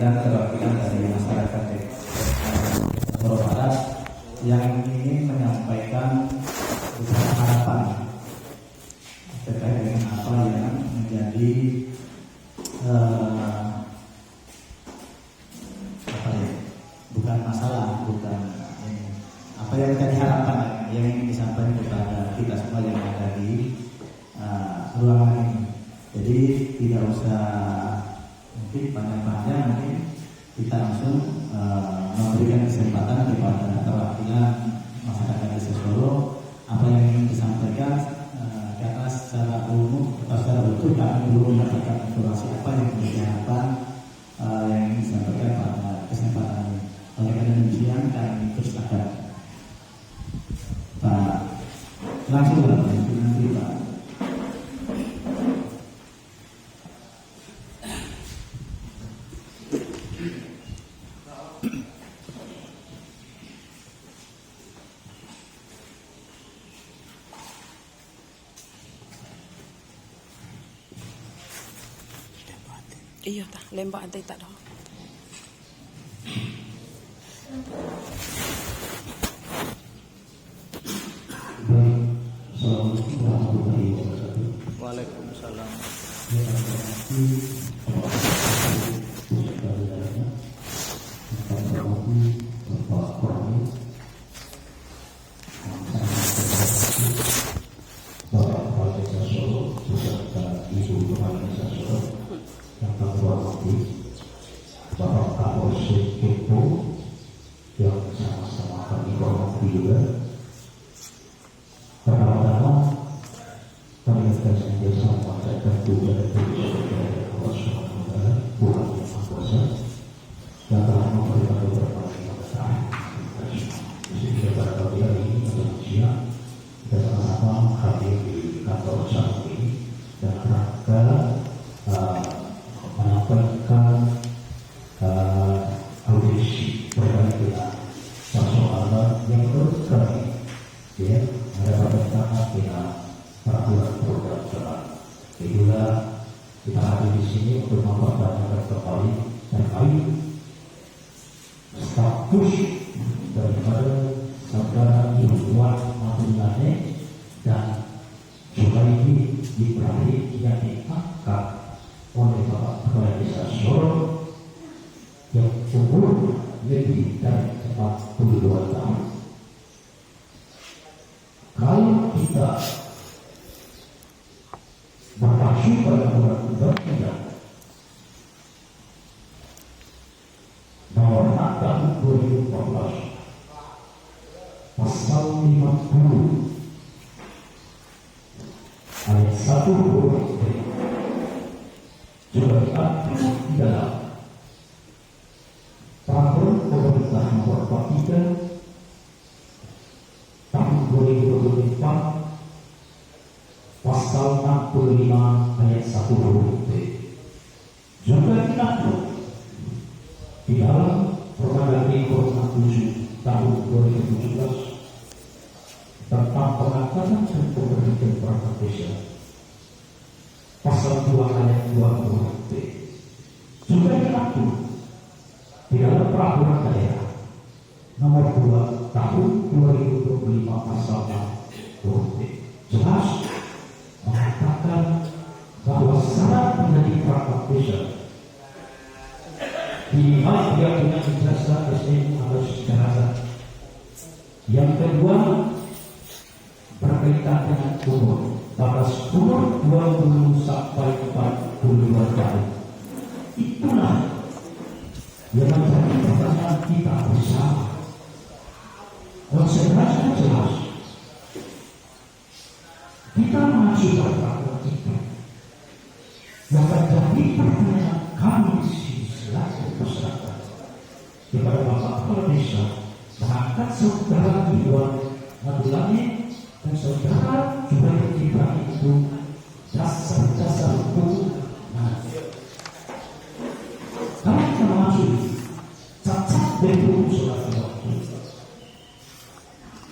dan perwakilan dari masyarakat Jawa Barat yang ingin menyampaikan beberapa harapan terkait dengan apa yang menjadi bukan masalah, bukan apa yang menjadi harapan yang ingin disampaikan kepada kita semua yang ada di ruangan ini. Jadi tidak usah mungkin panjang-panjang, mungkin kita langsung memberikan kesempatan kepada perwakilan masyarakat Desa Solo apa yang ingin disampaikan, karena secara umum atau secara utuh kami belum mendapatkan informasi apa yang menjadi harapan yang ingin disampaikan pada kesempatan ini. Oleh karena demikian kami persilakan Pak, langsung nanti Pak. Iya tak, lembak antai tak dah. Waalaikumsalam. Bapak Kapolsek Kepo yang sama-sama kami hormati juga. Pertama-tama kami akan senantiasa memanjatkan puja dan puji kepada Allah Subhanahu wa Ta'ala, Tuhan yang Maha Kuasa, yang telah memberikan beberapa keberkahan. Sehingga pada pagi hari ini atau siang kita sama-sama hadir di kantor saat ini dan rangka menyampaikan audisi terkait dengan persoalan yang terkait ya ada berkaitan dengan peraturan perundang-undangan. Itulah kita hadir di sini untuk mempertanyakan kembali terkait status daripada saudara Irwan Mahdulane dan Sulaidi Ibrahim yang diangkat oleh Bapak Kepala Desa Solo yang umur lebih dari 42 tahun. Kalau kita berpacu pada undang-undang nomor 6 tahun 2014 pasal 50 ayat 1 huruf D juga diatur di dalam peraturan pemerintah nomor 43 tahun 2024 pasal 65 ayat 1 huruf D juga diatur di dalam Permendagri nomor 7 tahun 2017 tentang pengangkatan dan pemberhentian perangkat desa pasal 2 ayat 2 huruf D juga diatur di dalam peraturan daerah nomor 2 tahun 2025 pasal 6 huruf D jelas mengatakan bahwa syarat menjadi perangkat desa dilihat dia punya ijazah SMU atau sederhana. Yang kedua berkaitan dengan umur, batas umur 20 sampai 42 tahun. Itulah yang menjadi pertanyaan kita bersama. Konsentrasi jelas. Kita mengajukan peraturan kita. Yang menjadi pertanyaan kami di sini selaku masyarakat kepada Bapak Kepala Desa mengangkat saudara Irwan Mahdulane dan saudara Sulaidi Ibrahim itu dasar-dasar hukum. Kami akan masuk cacat dan hukum saudara waktu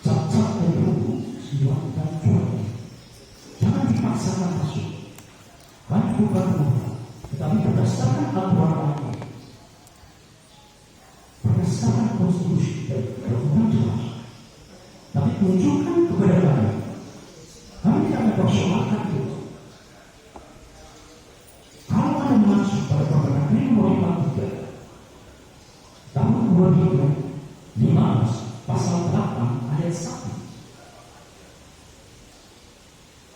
cacat dan hukum silahkan jual. Jangan dipaksakan masuk. Kami bukan rumah, tetapi berdasarkan aturan ini berhubungan jelas. Tapi tunjukkan kepada kami. Kami tidak mempersoalkan itu. Kalau ada masuk pada Permendagri nomor 53 tahun 2015 pasal 8 ayat 1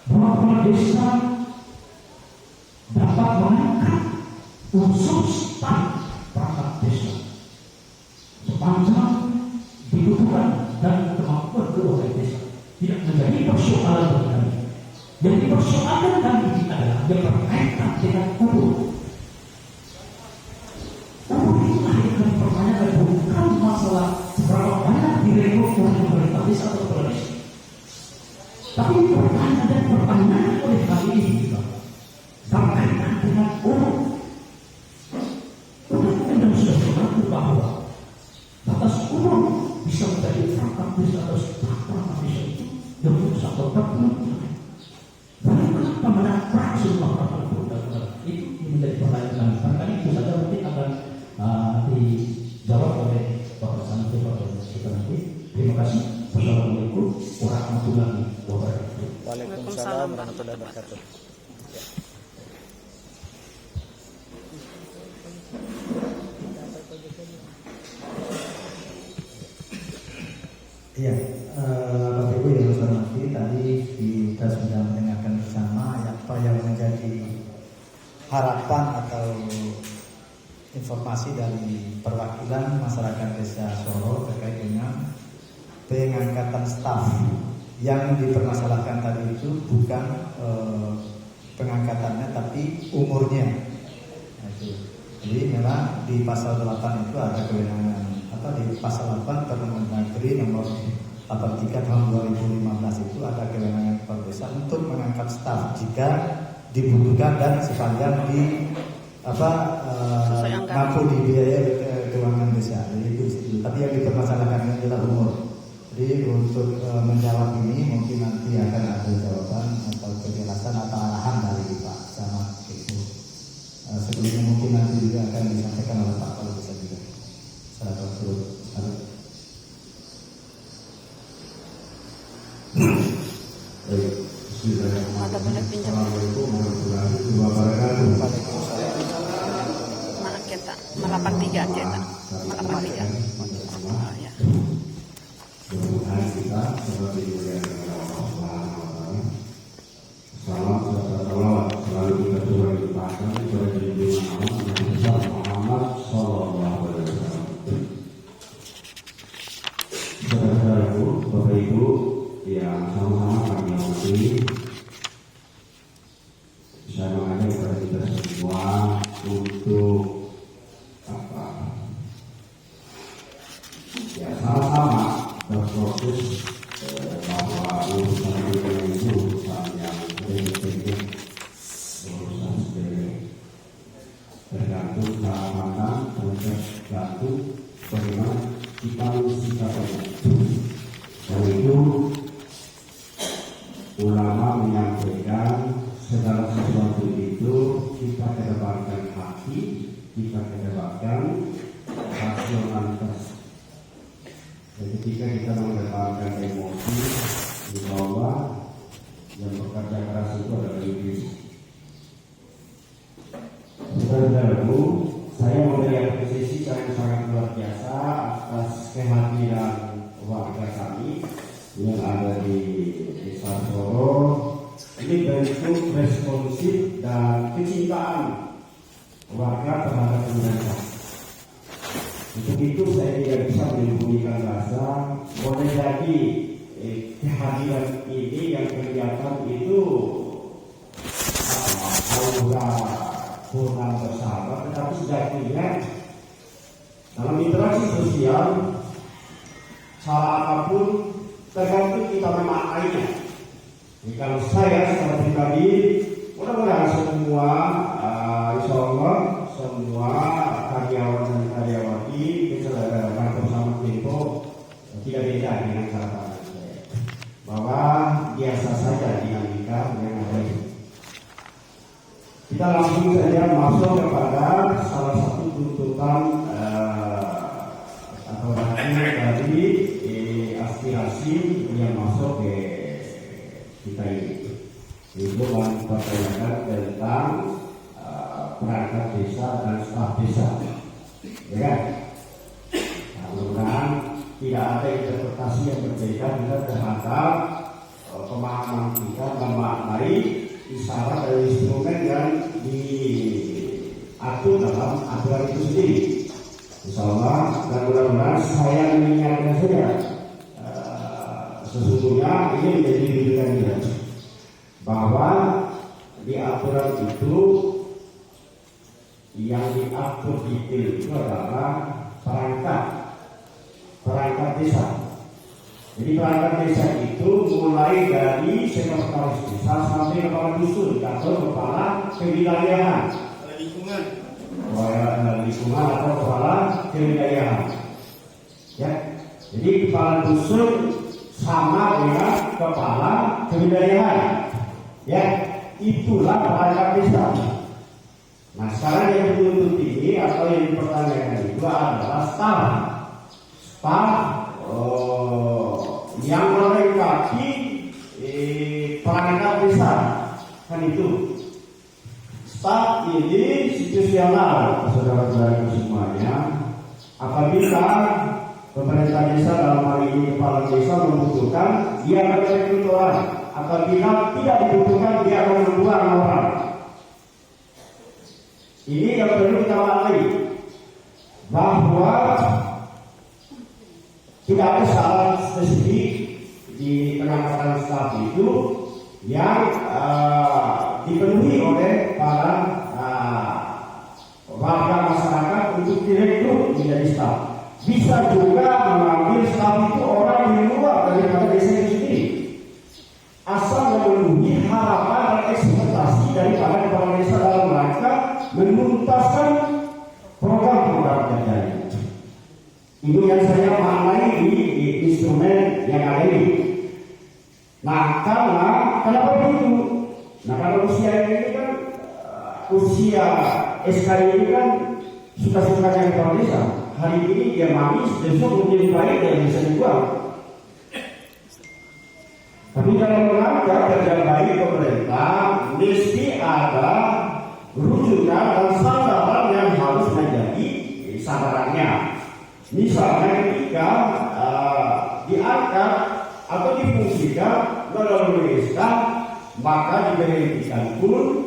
bahwa kepala desa dapat mengangkat unsur staf perangkat desa sepanjang dibutuhkan dan kemampuan kedua desa. Tidak menjadi persoalan bagi kami. Yang dipersoalkan kami ini adalah yang berkaitan dengan umur. Umur inilah yang kami pertanyakan, bukan masalah seberapa banyak direkrut oleh pemerintah desa atau kepala desa. Tapi pertanyaan dan pertanyaan oleh kami ini juga berkaitan dengan umur. Undang-undang sudah mengatur bahwa batas umur bisa menjadi perangkat desa atau staf perangkat desa itu 21 atau 40 tahun. Lalu kenapa menabrak semua peraturan itu menjadi pertanyaan. Karena itu saja mungkin akan dijawab oleh Bapak Santi kita nanti. Terima kasih. Wassalamualaikum warahmatullahi wabarakatuh. Waalaikumsalam warahmatullahi wabarakatuh. Iya, Bapak Ibu yang saya hormati, tadi kita sudah mendengarkan bersama apa yang menjadi harapan atau informasi dari perwakilan masyarakat Desa Soro terkait dengan pengangkatan staf. Yang dipermasalahkan tadi itu bukan pengangkatannya tapi umurnya. Nah, itu. Jadi memang di pasal 8 itu ada kewenangan di pasal 8 Permendagri nomor 83 tahun 2015 itu ada kewenangan kepala desa untuk mengangkat staf jika dibutuhkan dan sepanjang mampu dibiayai keuangan desa. Jadi itu. Tapi yang dipermasalahkan adalah umur. Jadi untuk menjawab ini mungkin nanti akan ada jawaban atau penjelasan atau arahan dari Pak Camat itu. Sebelumnya mungkin nanti juga akan disampaikan oleh Pak kalau bisa juga. Ada boleh pinjam. Mana kita? 83 kita. 83. Ya. Mudah-mudahan kita seperti dimuliakan oleh Allah Subhanahu wa taala. Salam serta salawat selalu kita curahkan kepada junjungan Allah Nabi besar Muhammad sallallahu alaihi wasallam. Saudara-saudaraku, Bapak Ibu yang sama-sama kami hormati, saya mengajak kepada kita semua untuk sama-sama berproses bahwa urusan kita itu urusan yang penting, urusan sepele, tergantung cara pandang, tergantung bagaimana kita mensikapinya. Dan itu ulama menyampaikan segala sesuatu itu kita kedepankan hati, kita kedepankan rasionalitas. Dan ketika kita mengedepankan emosi di bawah, yang bekerja keras itu adalah iblis. Saudara-saudaraku, saya memberi apresiasi yang sangat luar biasa atas kehadiran warga kami yang ada di Desa Soro. Ini bentuk responsif dan kecintaan warga terhadap pemerintah. Untuk itu saya tidak bisa menyembunyikan rasa. Boleh jadi kehadiran ini yang kelihatan itu aura kurang bersahabat, tetapi sejatinya dalam interaksi sosial cara apapun tergantung kita memakainya. Jadi kalau saya secara pribadi, mudah-mudahan semua insya Allah semua karyawan dan karyawati kantor sama Tempo tidak beda dengan cara pandang saya, bahwa biasa saja dinamika yang ada ini. Kita langsung saja masuk kepada salah satu tuntutan atau dari aspirasi yang masuk ke kita ini. Itu mempertanyakan tentang perangkat desa dan staf desa, ya kan? Nah, mudah-mudahan tidak ada interpretasi yang berbeda kita terhadap pemahaman kita memaknai isyarat dan instrumen yang diatur dalam aturan itu sendiri. Insyaallah, dan mudah-mudahan saya mengingatkan saja sesungguhnya ini menjadi bimbingan kita bahwa di aturan itu yang diatur detail itu adalah perangkat desa. Jadi perangkat desa itu mulai dari sekretaris desa sampai kepala dusun atau kepala kewilayahan, lingkungan atau kepala kewilayahan. Ya, jadi kepala dusun sama dengan kepala kewilayahan. Ya, itulah perangkat desa. Nah, sekarang yang dituntut ini atau yang dipertanyakan itu adalah staf yang melengkapi perangkat desa, kan itu. Staf ini institusional, saudara-saudara semuanya. Apabila pemerintah desa dalam hal ini kepala desa membutuhkan, dia akan merekrut orang. Apabila tidak dibutuhkan, dia akan membuang orang. Ini yang perlu kita maknai, bahwa tidak ada syarat spesifik di pengangkatan staf itu yang dipenuhi oleh para warga masyarakat untuk direkrut menjadi staf. Bisa juga mengambil staf itu orang di luar daripada desa itu sendiri, asal memenuhi harapan dan ekspektasi daripada kepala desa dalam rangka menuntaskan program-program kerja. Ini yang saya maknai di instrumen yang ada ini. Nah, kenapa begitu? Nah, kalau usia ini kan usia SK ini kan suka-sukanya kepala desa. Hari ini dia manis, besok menjadi baik dan bisa dibuang. Tapi dalam rangka kerja baik pemerintah mesti ada rujukan dan sandaran yang harus menjadi sandarannya. Misalnya ketika diangkat atau difungsikan melalui SK, maka diberhentikan pun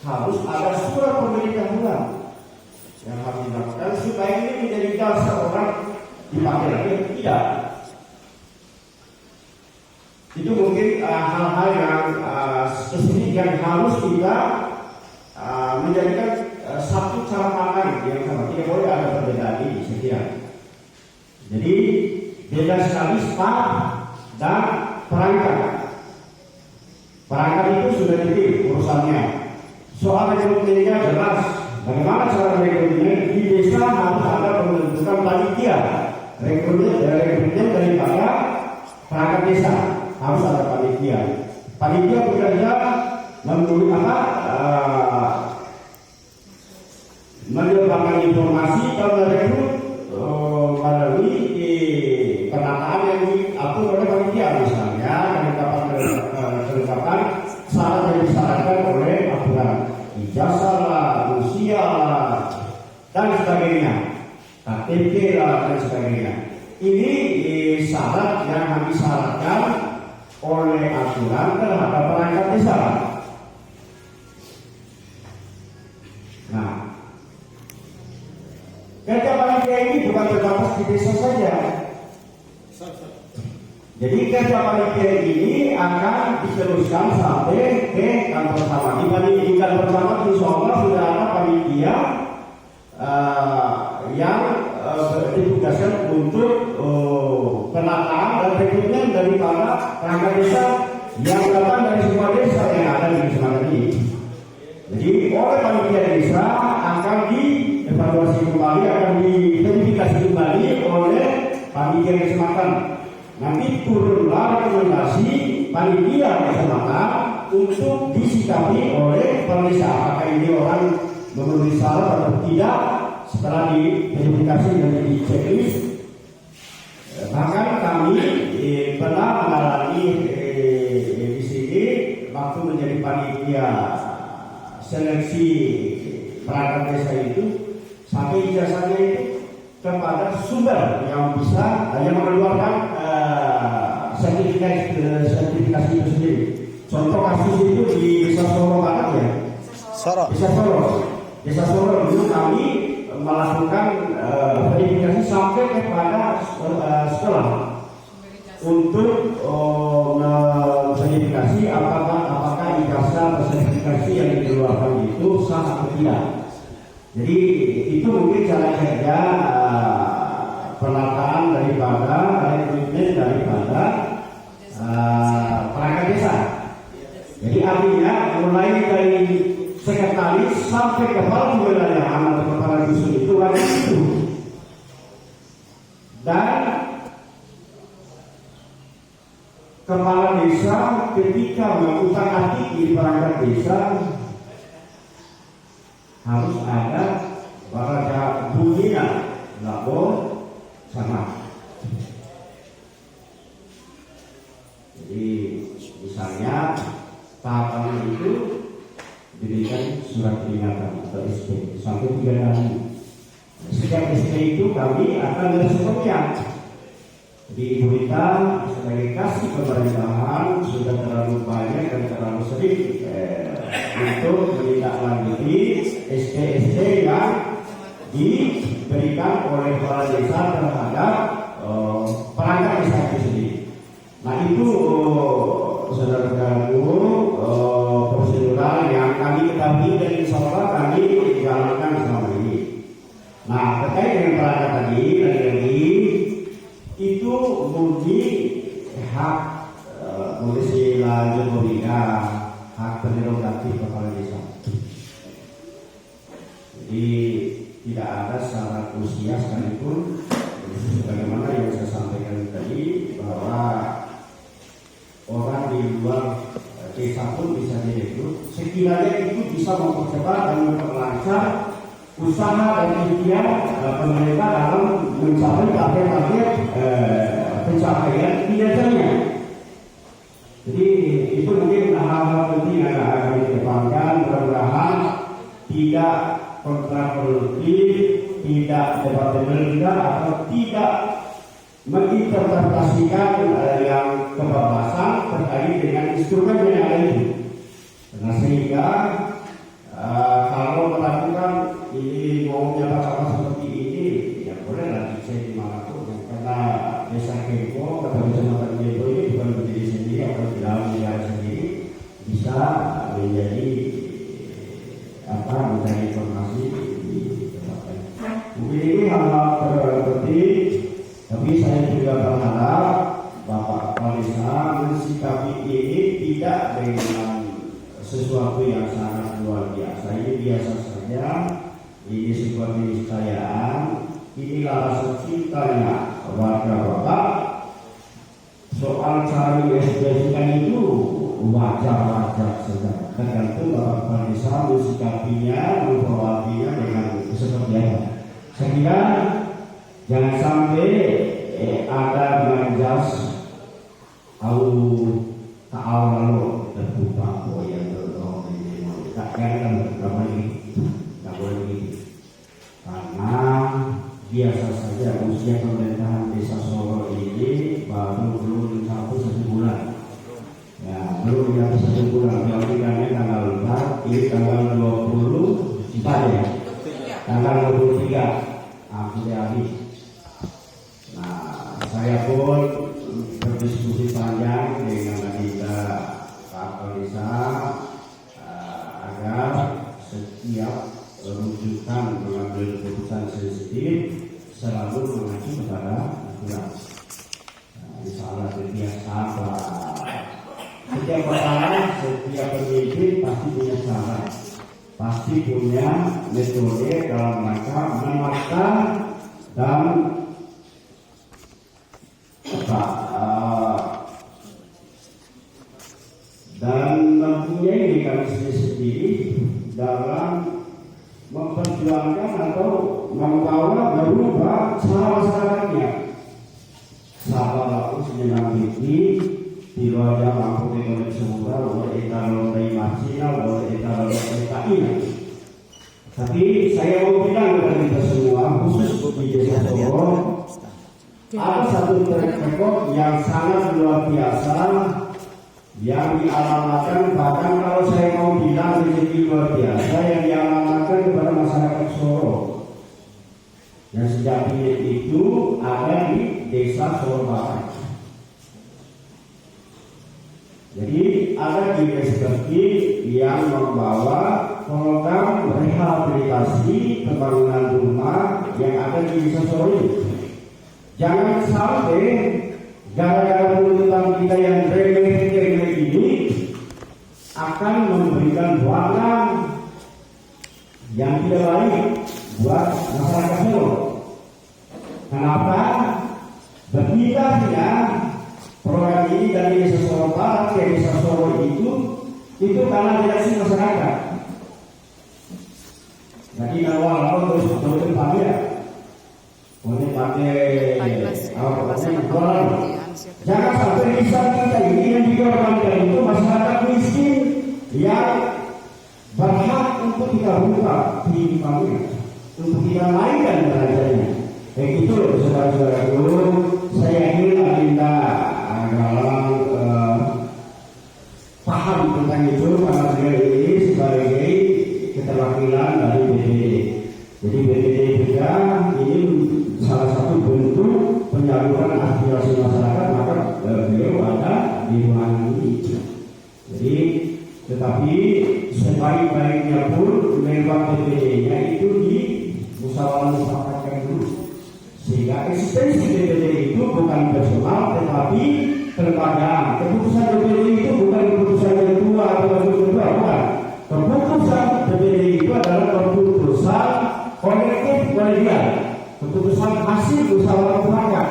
harus ada surat pemberitahuan yang harus dilakukan supaya ini menjadi dasar orang dipakai lagi atau tidak. Itu mungkin hal-hal yang spesifik yang harus kita menjadikan satu cara pandang yang sama. Tidak boleh ada perbedaan ini, saya kira. Jadi beda sekali staf dan perangkat. Perangkat itu sudah detail urusannya. Soal rekrutmennya jelas. Bagaimana cara rekrutmen? Di desa harus ada pembentukan panitia. Rekrutmen daripada perangkat desa harus ada panitia. Panitia bekerja menyebarkan informasi dan merekrut melalui penataan yang diatur oleh panitia, misalnya kelengkapan syarat yang disyaratkan oleh aturan ijazah lah, usia lah, dan sebagainya, KTP lah dan sebagainya. Ini syarat yang disyaratkan oleh aturan terhadap perangkat desa. Nah, kerja panitia ini bukan terbatas di desa saja. Jadi kerja panitia ini akan diteruskan sampai ke kantor camat. Di kantor camat insya Allah sudah ada panitia yang ditugaskan untuk penataan dan rekrutmen daripada perangkat desa yang datang dari semua desa yang ada di kecamatan ini. Jadi oleh panitia desa akan dievaluasi kembali, akan diverifikasi kembali oleh panitia kecamatan. Nanti turunlah rekomendasi panitia kecamatan untuk disikapi oleh kepala desa. Apakah ini orang memenuhi syarat atau tidak? Setelah diverifikasi dan di checklist, Bahkan kami pernah mengalami di sini waktu menjadi panitia seleksi perangkat desa itu, sampai ijazahnya itu kepada sumber yang bisa yang mengeluarkan sertifikasi itu sendiri. Contoh kasus itu di Desa Soro Barat ya. Desa Soro dulu kami melakukan verifikasi sampai kepada sekolah untuk verifikasi apakah ijazah sertifikasi yang dikeluarkan itu sah atau tidak. Jadi itu mungkin cara kerja penataan daripada rekrutmen daripada perangkat desa. Jadi artinya mulai dari sekretaris sampai kepala kewilayahan atau kepala dusun itu ada itu. Dan kepala desa ketika mengutak-atik di perangkat desa harus ada pada bunyinya lapor sama. Jadi misalnya tahapan itu diberikan surat peringatan atau SP sampai 3 kali. Setiap SP itu kami akan meresponnya. Jadi Ibu Rita sebagai kasih pemerintahan sudah terlalu banyak dan terlalu sering untuk menindaklanjuti SP yang diberikan oleh kepala desa terhadap perangkat desa itu sendiri. Nah itu saudara-saudaraku prosedural yang kami ketahui dan insya Allah kami jalankan selama ini. Nah terkait dengan perangkat tadi lagi itu murni hak Polisi Jokowi, hak prerogatif kepala desa. Jadi tidak ada syarat usia sekalipun, sebagaimana yang saya sampaikan tadi bahwa orang di luar desa pun bisa direkrut sekiranya itu bisa mempercepat dan memperlancar usaha dan ikhtiar pemerintah dalam mencapai target-target pencapaian kinerjanya. Jadi itu mungkin hal-hal penting yang akan kami kedepankan. Mudah-mudahan tidak kontraproduktif, tidak debatable juga, atau tidak menginterpretasikan yang kebablasan terkait dengan instrumen yang ada itu. Karena sehingga kalau melakukan ini mau menyatakan seperti ini, ya boleh lah dicek dimanapun. Karena desa Kempo atau kecamatan Kempo ini bukan berdiri sendiri atau di dalam negara sendiri, bisa menjadi mencari informasi di tempat lain. Mungkin ini hal-hal penting, tapi saya juga berharap Bapak Kepala Desa mensikapi ini tidak dengan sesuatu yang sangat luar biasa. Ini biasa saja. Ini sebuah keniscayaan. Inilah rasa cintanya warga Bapak. Soal cari ekspresikan itu wajar-wajar saja. Tergantung Bapak Kepala Desa mensikapinya, memperlakukannya dengan seperti apa. Saya kira jangan sampai ada menjas lalu terbuka yang tak boleh begitu. Karena biasa saja usia pemerintahan Desa Soro ini belum sampai 1 bulan. Ya, belum sampai 1 bulan. Pelantikannya tanggal 4, ini tanggal 20 ya. Tanggal 23 sudah habis. Nah, saya pun berdiskusi panjang dengan Adinda Pak Polisa agar setiap rujukan mengambil keputusan sensitif selalu mengacu kepada aturan. Misalnya setiap sahabat, setiap orang, setiap pemimpin pasti punya cara, pasti punya metode dalam rangka menekan dan dan mempunyai mekanisme sendiri dalam memperjuangkan atau membawa merubah cara masyarakatnya. sahabat senang hati di wajah mampu dengan semua oleh kalau dari masjid oleh kalau dari tapi saya mau bilang kepada kita semua khusus di desa Soro ada satu track record yang sangat luar biasa yang dialamatkan, bahkan kalau saya mau bilang rezeki luar biasa yang dialamatkan kepada masyarakat Soro yang sejak itu ada di desa Soro Barat. Jadi ada diversifikasi yang membawa program rehabilitasi pembangunan rumah yang ada di desa Soro ini. Jangan sampai gara-gara tuntutan kita yang remeh-temeh ini akan memberikan warna yang tidak baik buat masyarakat Soro. Kenapa? Berpindahnya program ini dari desa Soro Barat ke desa Soro itu karena reaksi masyarakat. Jadi awal-awal terus pakai boleh pakai jangan sampai bisa kita ini yang dikorbankan itu masyarakat miskin yang berhak untuk kita buka di kami untuk kita mainkan derajatnya. Begitu saudara-saudaraku, saya ingin Anda dalam paham tentang itu karena beliau ini sebagai keterwakilan dari BPD. Jadi BPD juga ini salah satu bentuk penyaluran aspirasi masyarakat, maka beliau ada di ruangan ini. Jadi tetapi sebaik-baiknya pun lewat BPD-nya itu di musyawarah-musyawarahkan dulu. Sehingga eksistensi BPD itu bukan personal tetapi kelembagaan. Keputusan BPD itu bukan keputusan ketua atau ketua, bukan. Keputusan BPD itu adalah keputusan kolektif kolegial, keputusan hasil musyawarah mufakat.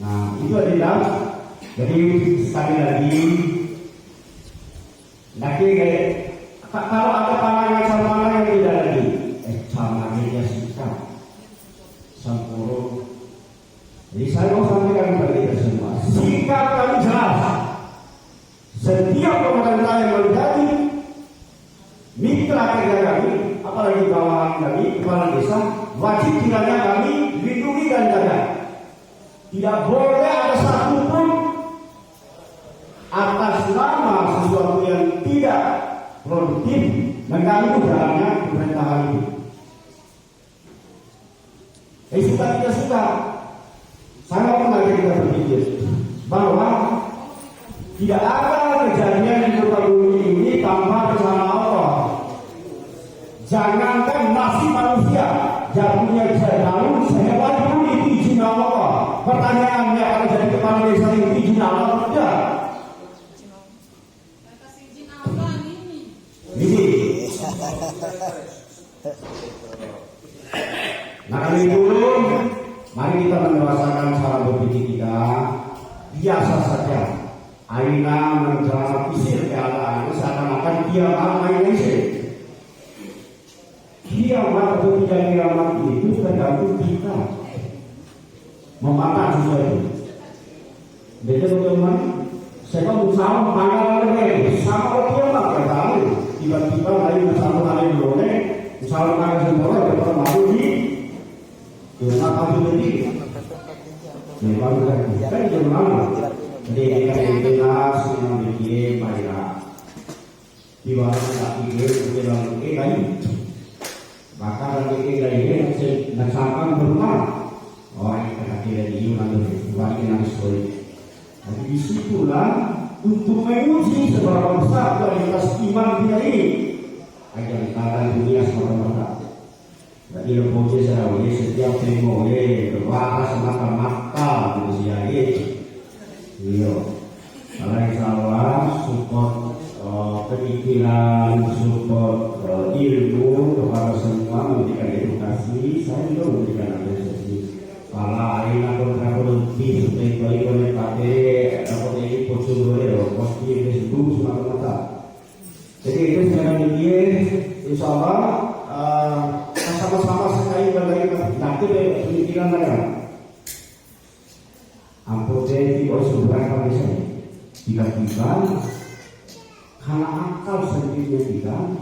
Nah, itu adalah jadi sekali lagi kalau ada pandangan sama yang tidak lagi sama dia sikap sempurna. Jadi saya mau sampaikan kepada kita semua, sikap kami jelas. Setiap pemerintah yang menjadi mitra kerja kami, apalagi bawahan kami, kepala desa, wajib kiranya kami lindungi dan jaga. Tidak boleh ada satupun atas nama sesuatu yang tidak produktif mengganggu jalannya pemerintahan itu. Suka tidak suka, saya mau mengajak kita berpikir bahwa tidak ada kejadian di kota bumi ini tanpa rencana Allah. Jangankan nasib manusia, jatuhnya daun sehebat pun itu izin Allah. Pertanyaannya, kalau jadi kepala desa itu izin Allah atau tidak? Ini. Nah kali dulu, mari kita mendewasakan cara berpikir kita. Biasa saja. Aina mendramatisir keadaan seakan-akan kiamat main isi. Kiamat atau tidak kiamat itu tergantung kita memandang sesuatu. Jadi teman-teman, saya berusaha memandang lagi sama kiamat yang tahu. Tiba-tiba lagi bersama hari dulu misalnya makan semua dapat malu di rumah kami sendiri. Memang kan jangan. Jadi kita jelas yang bikin bayar. Di bawah tak pikir dalam kayu. Bahkan lagi kayu ini nasabah berumah. Oh ini kata tidak diiman itu, bagi yang sulit. Jadi disitulah untuk menguji seberapa besar kualitas iman kita ini. Agar kita dunia semata-mata. Jadi lepas saya setiap tengok berwara semata-mata manusia ini. Iya, kalau insya support pemikiran, support ilmu kepada semua, memberikan edukasi, saya juga memberikan apresiasi. Kalau aina kontraproduktif, supaya boleh pakai apa ini portfolio, pasti Facebook semata-mata. Jadi itu sekarang ini, insya Allah sama-sama sekali bagaimana nanti pemikiran mereka. Ampun jadi sebuah kondisi tiba-tiba karena akal sendiri bilang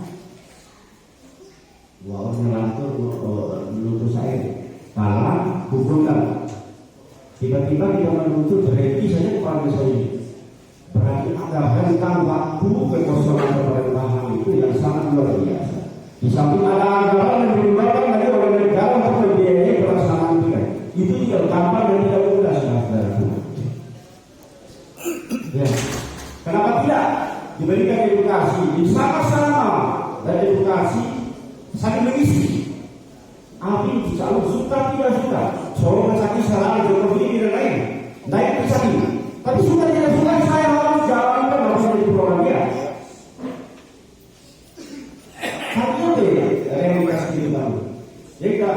bahwa melantur menuntut saya dalam hukum dan tiba-tiba kita menuntut berhenti saja kepada saya. Berarti ada rentang waktu kekosongan pemerintahan itu yang sangat luar biasa. Di samping ada anggaran yang dikeluarkan dari oleh negara untuk membiayai pelaksanaan itu tidak gampang dan tidak mudah, saudara. Ya. Kenapa tidak diberikan edukasi sama-sama dan edukasi saling mengisi. Api selalu suka tidak suka, soal sakit salah Jokowi dan lain naik ke sakit. Tapi suka tidak suka saya harus jalankan harus menjadi program dia. Satu deh yang dikasih itu baru. Jadi kita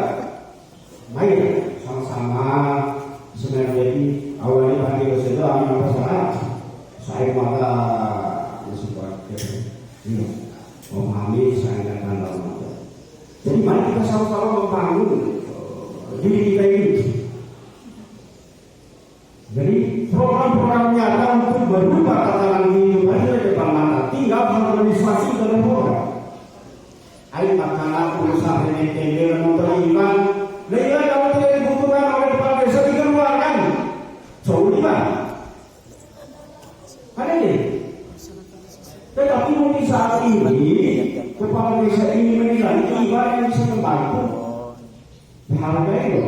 main sama-sama sebenarnya jadi awalnya pagi dosen itu ambil masalah. Saya maka support memahami saya akan dalam. Jadi mari kita sama-sama membangun diri kita ini. Jadi program-program nyata untuk berubah tatanan kehidupan di depan mata. Tinggal harmonisasi dalam program. Ayo makanan usaha ini tender motor iman. Lelah kalau tidak dibutuhkan oleh kepala desa dikeluarkan. Jauh lima. Ada ini. Tetapi mungkin saat ini kepala desa ini menilai iman yang bisa membantu. Menghargai itu.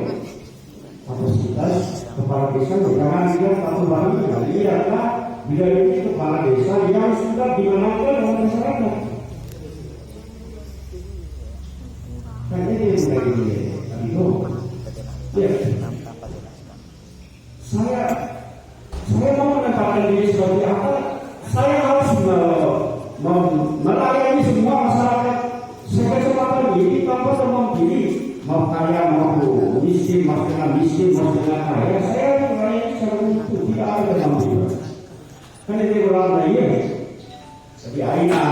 Kapasitas kepala desa jangan dia satu baru lihatlah bila ini kepala desa yang sudah dimenangkan oleh masyarakat. Kan ini yang itu. Ya. Saya mau menetapkan diri seperti apa? Saya harus melayani semua masyarakat. Saya kesempatan ini tanpa teman diri. Mau kaya, mau miskin, mau dengan kaya, saya melayani secara itu tidak ada dalam diri. Kan ini berlaku ya. Tapi aina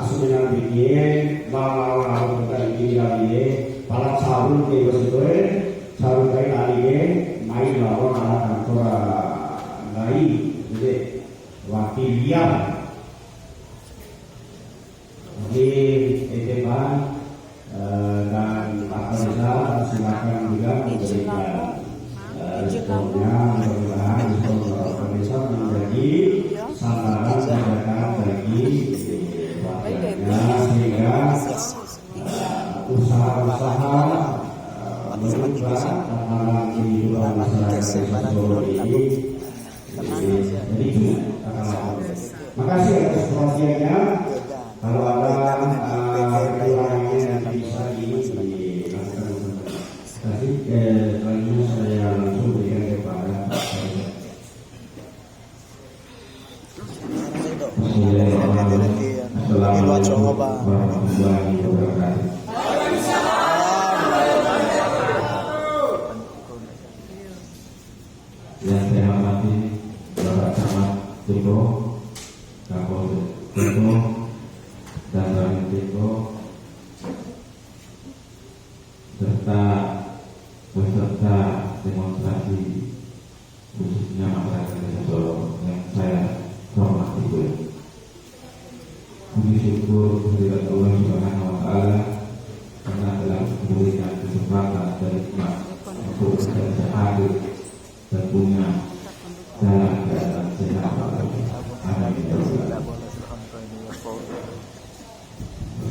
sebenarnya bikin, malah kita ini lagi, para sabun ke bersih, sabun kain lagi, main lawan anak kantor lain, jadi wakil liar. Jadi teman dan Pak Desa silakan juga memberikan responnya, mudah-mudahan Pak Desa menjadi sasaran tindakan bagi warganya sehingga usaha-usaha berubah tatanan kehidupan masyarakat Solo ini jadi makasih atas perhatiannya. Kalau ada kekurangannya nanti bisa dilakukan. Tapi selanjutnya saya langsung berikan kepada Pak Saya. Assalamualaikum warahmatullahi wabarakatuh. Yang saya hormati Bapak Camat Tiko, Kapolres Tiko, dan Rakyat Tiko, serta peserta demonstrasi khususnya masyarakat Desa Solo yang saya hormati. Puji syukur kehadirat Allah Subhanahu wa Ta'ala karena telah memberikan kesempatan dan hikmat untuk kita hadir dan punya dalam keadaan sehat walafiat.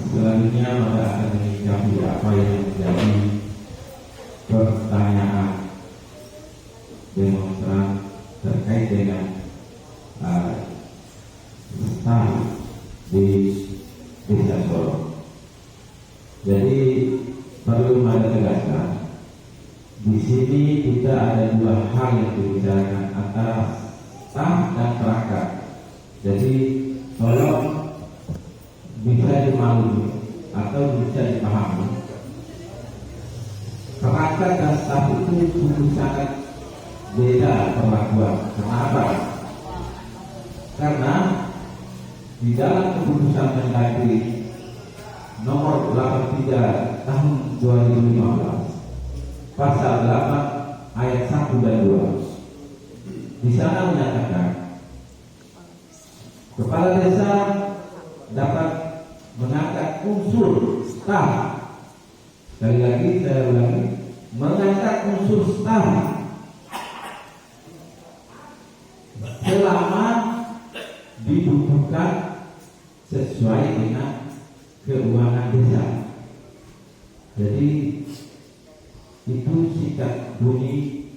Selanjutnya maka akan menyikapi apa yang menjadi pertanyaan demonstran terkait dengan staf di Desa Solo. Jadi perlu ada tegaskan di sini kita ada dua hal yang dibicarakan antara staf dan perangkat. Jadi tolong bisa dimaklumi atau bisa dipahami. Perangkat dan staf itu sangat beda perlakuan. Kenapa? Karena di dalam keputusan Mendagri nomor 83 tahun 2015 pasal 8 ayat 1 dan 2. Di sana menyatakan kepala desa dapat mengangkat unsur staf. Sekali lagi saya ulangi, mengangkat unsur staf selama dibutuhkan sesuai dengan keuangan desa. Jadi itu sikap bunyi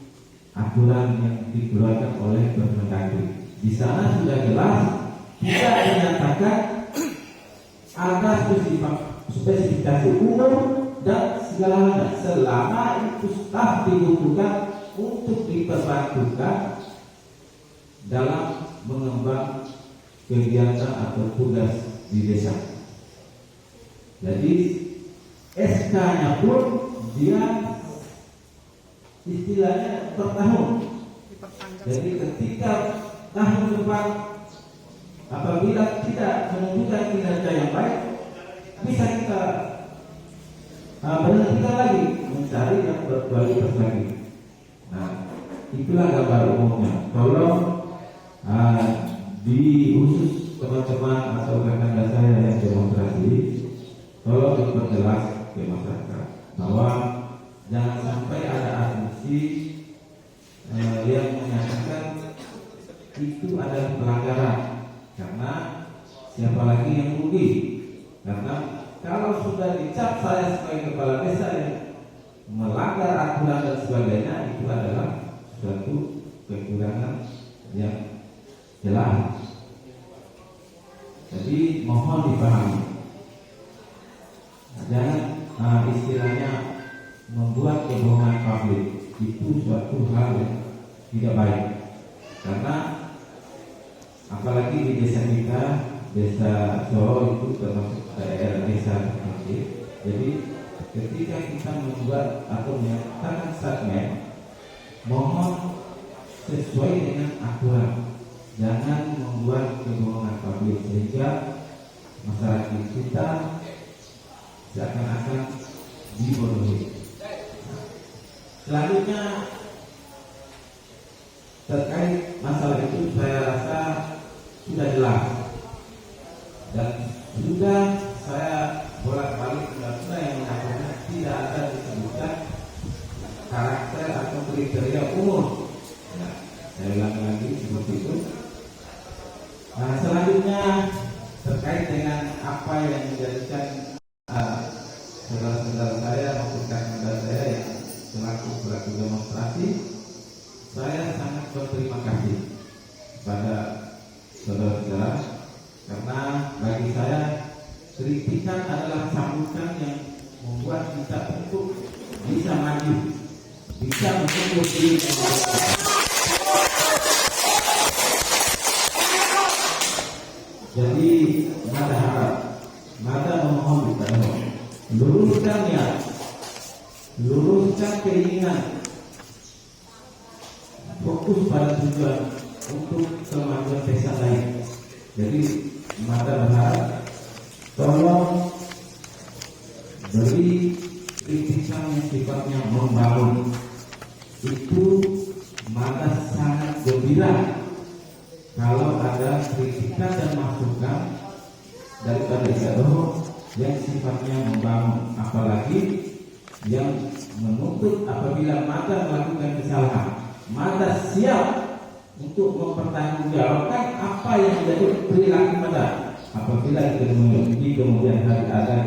aturan yang dikeluarkan oleh Permendagri. Di sana sudah jelas tidak dinyatakan ada spesifikasi umur dan segala hal selama itu staf dibutuhkan untuk diperbantukan dalam mengemban kegiatan atau tugas di desa. Jadi SK-nya pun dia istilahnya per tahun. Jadi ketika tahun depan apabila tidak menunjukkan kinerja yang baik, bisa kita berhentikan lagi mencari yang berkualitas lagi. Nah, itulah gambar umumnya. Tolong di khusus teman-teman atau rekan saya yang demonstrasi, tolong diperjelas ke masyarakat bahwa jangan sampai ada asumsi yang menyatakan itu adalah pelanggaran, karena siapa lagi yang rugi? Karena kalau sudah dicap saya sebagai kepala desa yang melanggar aturan dan sebagainya, itu adalah suatu kekurangan yang jelas. Jadi mohon dipahami, jangan istilahnya membuat kebohongan publik itu suatu hal yang tidak baik. Karena apalagi di desa kita, desa Solo itu termasuk daerah desa terpencil. Jadi ketika kita membuat atau menyatakan statement, mohon sesuai dengan aturan. Jangan membuat kebohongan publik sehingga masyarakat kita seakan-akan dibodohi. Selanjutnya terkait masalah itu saya rasa sudah jelas dan sudah saya bolak-balik sudah yang menyatakan tidak ada disebutkan karakter atau kriteria umur. Nah, saya ulang lagi seperti itu. Nah, selanjutnya terkait dengan apa yang menjadikan saudara-saudara saya maupun kawan-kawan saya yang selaku pelaku demonstrasi, saya sangat berterima kasih kepada saudara-saudara, karena bagi saya kritikan adalah sambutan yang membuat kita untuk bisa maju, bisa mengukur diri. Jadi mata harap, mata memohon kepada Allah, luruskan niat, luruskan keinginan, fokus pada tujuan untuk kemajuan desa lain. Jadi mata berharap tolong beri kritikan yang sifatnya membangun. Itu mata sangat gembira kalau ada kritikan dan masukan daripada Isyadoh yang sifatnya membangun, apalagi yang menuntut apabila mata melakukan kesalahan, mata siap untuk mempertanggungjawabkan apa yang menjadi perilaku mata apabila di kemudian hari ada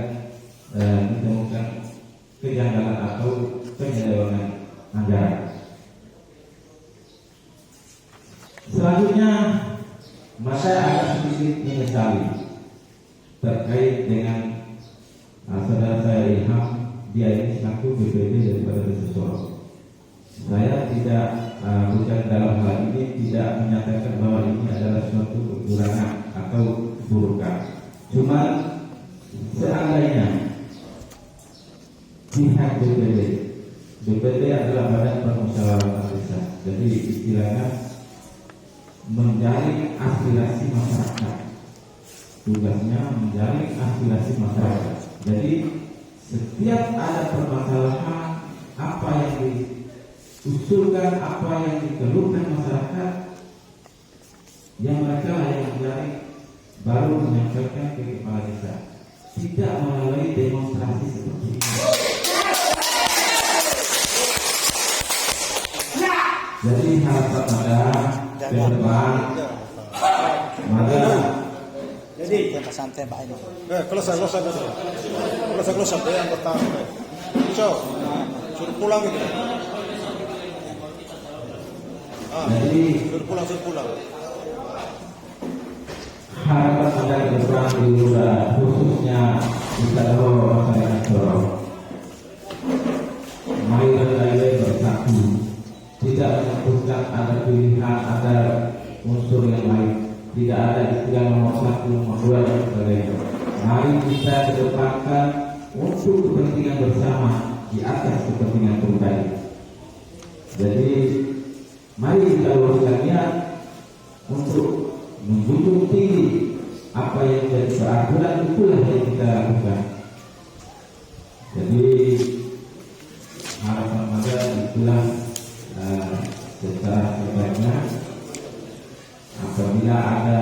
ditemukan kejanggalan atau penyelewengan anggaran. Selanjutnya, masa agak sedikit menyesali terkait dengan saudara saya Ilham, dia ini selaku BPD daripada Desa Solo. Saya tidak bukan dalam hal ini tidak menyatakan bahwa ini adalah suatu kekurangan atau keburukan. Cuma seandainya pihak BPD adalah Badan Permusyawaratan Desa, jadi istilahnya menjaring aspirasi masyarakat. Tugasnya menjaring aspirasi masyarakat. Jadi setiap ada permasalahan apa yang diusulkan, apa yang dikeluhkan masyarakat, yang mereka yang mencari baru menyampaikan ke kepala desa, tidak melalui demonstrasi seperti ini. Jadi harapan ada ke depan, maka Jadi santai Pak ini. Selesai dulu. Selesai yang pertama. So, suruh pulang itu. jadi Suruh pulang. harapan ada ke depan di Lura, khususnya di seluruh masyarakat Sorong. Mari kita bersatu, tidak memutuskan ada pilihan, ada unsur yang lain. Tidak ada istilah nomor 1, nomor 2 dan sebagainya. Mari kita kedepankan untuk kepentingan bersama di atas kepentingan pribadi. Jadi mari kita luruskan niat untuk menjunjung tinggi apa yang menjadi peraturan, itulah yang kita lakukan. Jadi harapan ada itulah secara sebaiknya. Apabila ada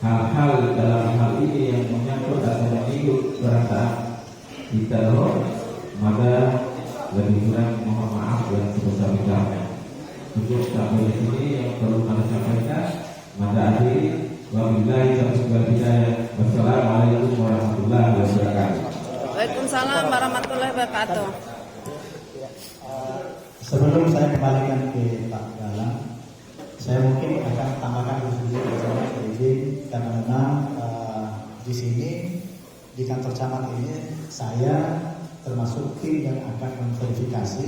hal-hal dalam hal ini yang menyangkut atau mengikut perasaan kita, maka lebih kurang mohon maaf dan sebesar-besarnya. Cukup sampai di sini yang perlu kami sampaikan. Maka akhir wabillahi taufiq wal hidayah. Wassalamualaikum warahmatullahi wabarakatuh. Waalaikumsalam warahmatullahi wabarakatuh. Sebelum saya kembalikan ke Pak Galang, saya mungkin akan tambahkan sedikit bersama izin, karena memang di sini di kantor camat ini saya termasuk tim yang akan memverifikasi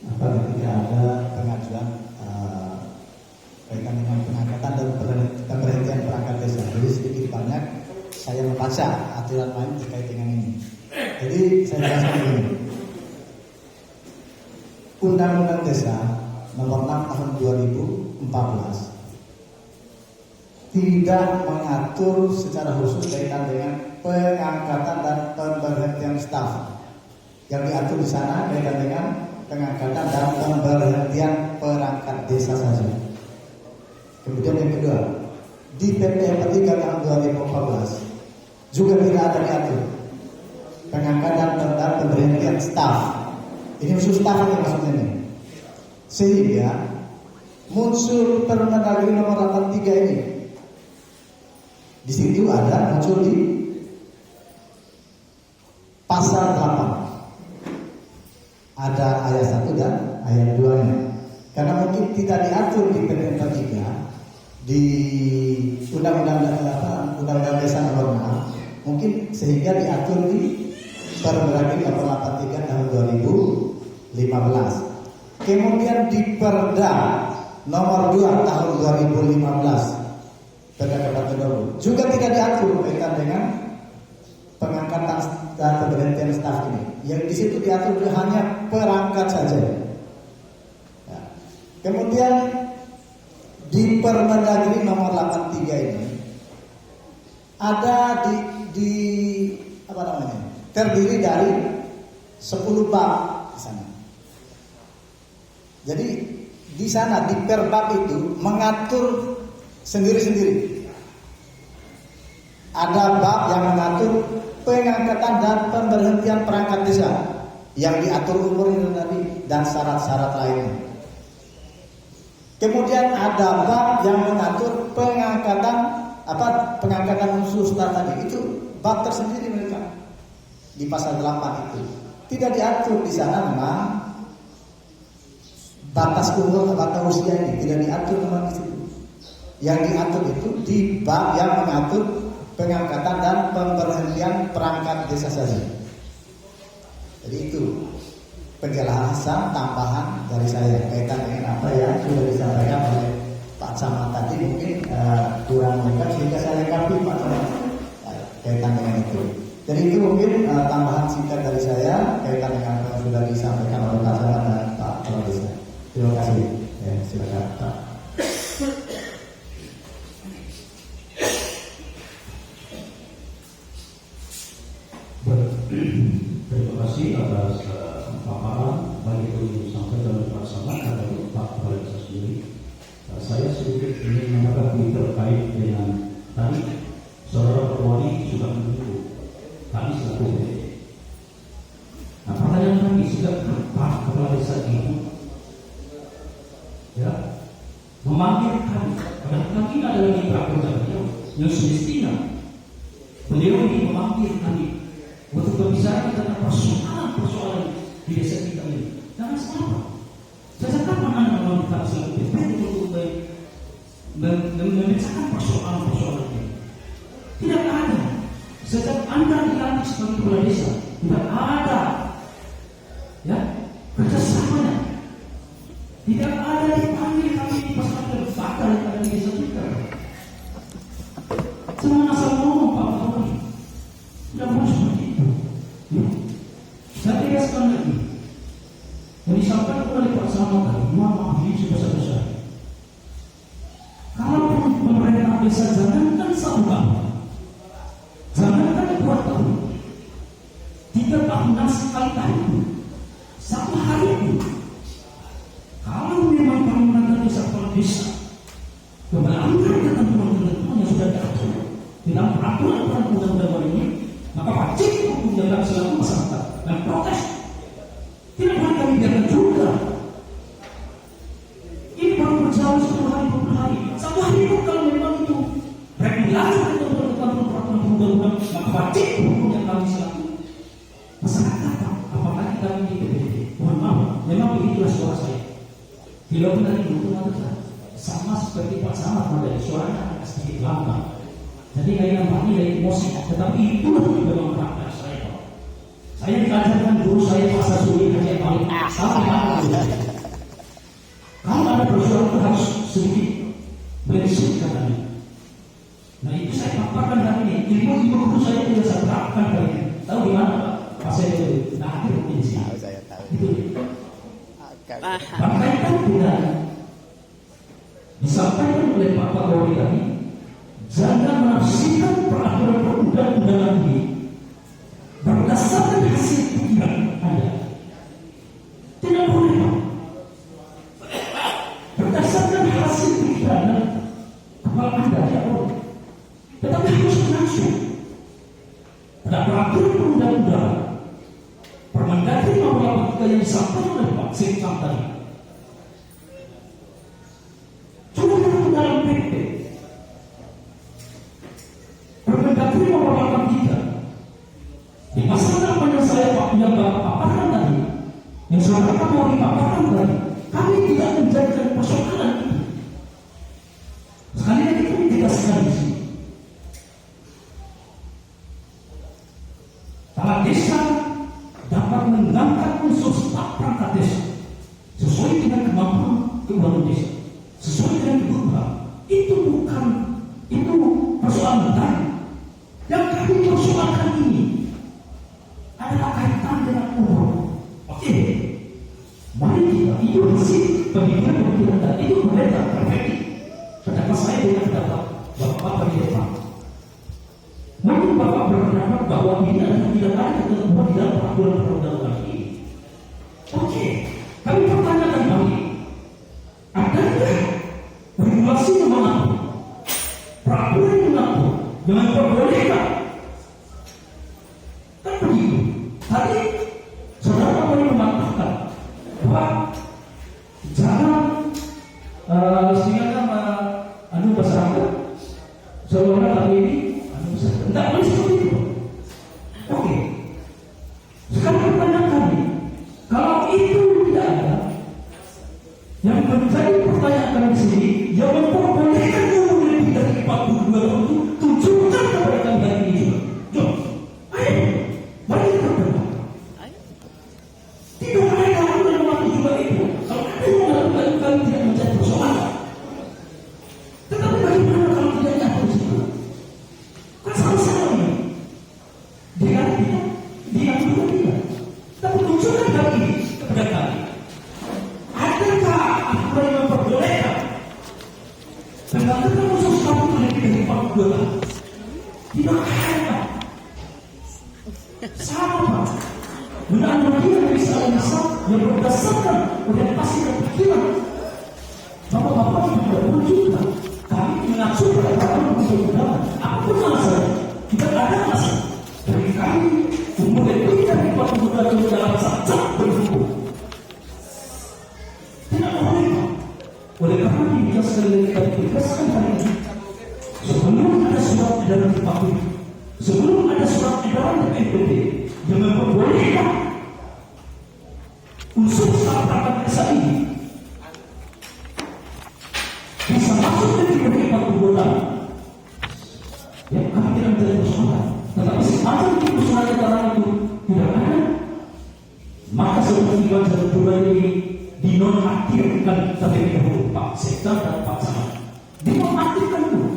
ketika ada pengajuan kaitan dengan pengangkatan dan pemberhentian perangkat desa. Jadi sedikit banyak saya membaca aturan lain terkait dengan ini. Jadi saya jelaskan begini. Undang-Undang Desa Nomor 6 Tahun 2014 tidak mengatur secara khusus kaitan dengan pengangkatan dan pemberhentian staf. Yang diatur di sana kaitan dengan pengangkatan dan pemberhentian perangkat desa saja. Kemudian yang kedua, di PP 3 tahun 2014 juga tidak ada diatur pengangkatan dan pemberhentian staf. Ini khusus staf yang maksudnya ini. Sehingga muncul Permendagri nomor 83 ini. Di situ ada muncul di pasal 8. Ada ayat 1 dan ayat 2-nya. Karena mungkin tidak diatur di PP 3 di Undang-Undang Desa Nomor 6, mungkin sehingga diatur di Permendagri nomor 83 tahun 2015. Kemudian di Perda nomor 2 tahun 2015 Perda Kabupaten juga tidak diatur kaitan dengan pengangkatan dan pemberhentian staf ini. Yang di situ diatur hanya perangkat saja. Ya. Kemudian di Permendagri nomor 83 ini ada di apa namanya? Terdiri dari 10 bab di sana. Jadi di sana di perbab itu mengatur sendiri-sendiri. Ada bab yang mengatur pengangkatan dan pemberhentian perangkat desa yang diatur umurnya tadi dan syarat-syarat lainnya. Kemudian ada bab yang mengatur pengangkatan unsur staf tadi. Itu bab tersendiri mereka di pasal 8 itu. Tidak diatur di sana memang batas umur atau usia ini tidak diatur memang di situ. Yang diatur itu di bab yang mengatur pengangkatan dan pemberhentian perangkat desa saja. Jadi itu penjelasan tambahan dari saya kaitan dengan apa yang sudah disampaikan oleh Pak Camat tadi, mungkin kurang lengkap sehingga saya lengkapi Pak Camat kaitan dengan itu. Jadi itu mungkin tambahan singkat dari saya kaitan dengan apa yang sudah disampaikan oleh Pak Camat dan Pak Kepala Desa. Terima kasih. Ya, silakan Pak. Terima kasih atas paparan baik itu yang disampaikan oleh Pak Samad atau Pak Kepala Desa sendiri. Saya sedikit ingin menanggapi terkait dengan tadi saudara Perwali sudah menunggu kami selaku PDD. Nah, pertanyaan kami sudah Pak Kepala Desa itu ya memanggil kami, karena kami adalah mitra kerja beliau yang semestinya beliau ini memanggil kami untuk berbicara tentang persoalan di desa kita ini. Jangan salah. Sejak kapan Anda memanggil kami selaku PDD untuk memecahkan persoalan ini? Tidak ada. Sejak Anda dilantik sebagai kepala desa, tidak ada ya kerjasamanya. Tidak ada dipanggil kami di pasar fakta yang ada di desa kita. Jangan asal ngomong Pak Kapolri. Tidak boleh seperti itu. Ya. Saya tegaskan lagi. Yang disampaikan oleh Pak Samad tadi, maaf ini sebesar-besar. Kalau pemerintah desa jangankan satu tahun, jangankan 2 tahun, 3 tahunan sekali tahun, 1 hari itu. Kalau memang pemerintah desa kepala desa melanggar ketentuan-ketentuan yang sudah diatur dalam peraturan undang-undang ini, maka wajib untuk menjaga selaku masyarakat dan protes. Tidak boleh kami biarkan juga. Ini baru berjalan 10 hari, 20 hari. 1 hari itu kalau memang itu regulasi ketentuan peraturan undang-undang, maka wajib hukum yang kami selaku masyarakat. Apalagi kami di PDD. Mohon maaf, memang begitulah suara saya. Bila benar itu sama seperti Pak Samad tadi, suaranya agak sedikit lambat. Jadi kayak nampaknya dari emosi, tetapi itu memang praktek saya. Saya diajarkan guru saya Pak Sasuli Haji Paling sama. Kalau ada persoalan itu harus sedikit berisik katanya. Nah itu saya paparkan hari ini. Ilmu guru saya tidak saya terapkan kali ini. Tahu di mana Pak? Pas saya itu. Nah akhir ini sih. Saya tahu. Itu. Paham. Berkaitan dengan disampaikan oleh Pak Kapolri tadi, jangan menafsirkan peraturan perundang-undangan ini berdasarkan hasil pikiran Anda. Tidak boleh Pak. Berdasarkan hasil pikiran kepala Anda tidak boleh. Tetapi harus langsung ada peraturan perundang-undangan Permendagri nomor 83 yang disampaikan oleh Pak Sekam tadi. Cuma dalam PP Permendagri nomor 83 di masalah apa yang saya yang Bapak paparkan tadi, yang saudara Kapolri paparkan tadi, kami tidak menjadikan persoalan itu. Sekali lagi kami tegaskan di sini. Kepala desa dapat mengangkat unsur staf perangkat desa sesuai dengan kemampuan keuangan desa, sesuai dengan kebutuhan. Itu bukan itu persoalan benar. Yang kami persoalkan ini adalah kaitan dengan umur. Oke, mari kita itu hasil pemikiran dan itu mereka perfect. Pendapat saya dengan pendapat Bapak di depan. Mungkin Bapak berpendapat bahwa ini adalah tidak ada ketentuan di dalam peraturan perundang-undangan ini. Oke, kami pertanyakan lagi, adakah regulasi yang mengatur, peraturan yang mengatur dengan perbolehkan? Kan begitu. Tadi saudara boleh mengatakan bahwa jangan istilahnya masyarakat seolah-olah kali ini tidak boleh seperti itu. Oke. Sekarang pertanyaan kami, kalau itu tidak ada, yang menjadi pertanyaan kami di sini, yang memperbolehkan umur lebih dari 42 tahun itu, tunjukkan kepada kami hari ini juga. Jom, ayo, mari kita berdoa. Tidak ada yang dalam waktu juga itu. Kalau ada yang melakukan kami tidak menjadi persoalan. Tetapi bagaimana kalau tidak ada di situ? Kan sama-sama ini. Dia juga tidak. Tapi tunjukkan kami kepada kami. Adakah aturan yang memperbolehkan Sama. Dengan bagian dari Islam yang berdasarkan orientasi dan pikiran. Bapak-bapak juga menunjukkan kami mengacu pada peraturan undang-undangan. Apapun alasannya, tidak ada alasan dari kami memulihkan hikmat undang-undang dalam sajak berhukum. Tidak boleh. Oleh karena kita sekali lagi kita tegaskan hari ini, sebelum ada surat edaran Kepala, sebelum ada surat edaran BNPB yang memperbolehkan unsur perangkat desa ini bisa masuk dari hikmat undang-undang, ya kami tidak menjadi persoalan. Tetapi semacam itu surat edaran itu tidak ada, maka seperti wajah pribadi ini dinonaktifkan terlebih dahulu Pak Sekda dan Pak Camat. Dinonaktifkan dulu.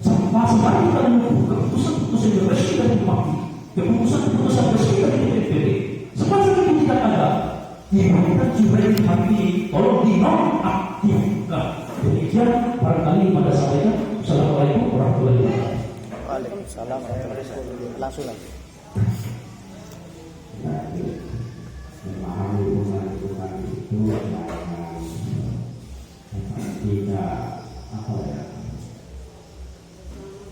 Sampai kita menunggu keputusan-keputusan yang resmi dari Bupati, keputusan-keputusan resmi dari DPRD. Semacam itu tidak ada. Diberikan juga di hati, tolong dinonaktifkan. Demikian barangkali pada saatnya. Assalamualaikum warahmatullahi wabarakatuh. Waalaikumsalam warahmatullahi wabarakatuh. Langsung lagi. Memahami hubungan itu tidak apa ya,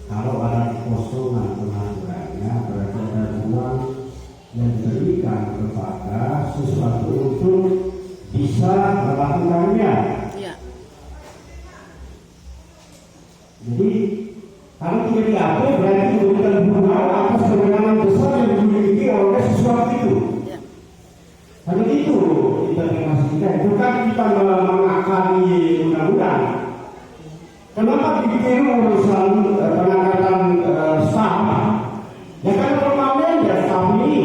kalau ada kekosongan pengaturannya berarti ada ruang yang diberikan kepada sesuatu untuk bisa melakukannya. Ya. Jadi kalau tidak diatur berarti memberikan hubungan atas kewenangan besar yang dimiliki oleh sesuatu itu. Hanya itu interpretasinya, bukan kita mengakali undang-undang. Kenapa dibikin urusan pengangkatan staf? Ya kan permanen ya staf ini.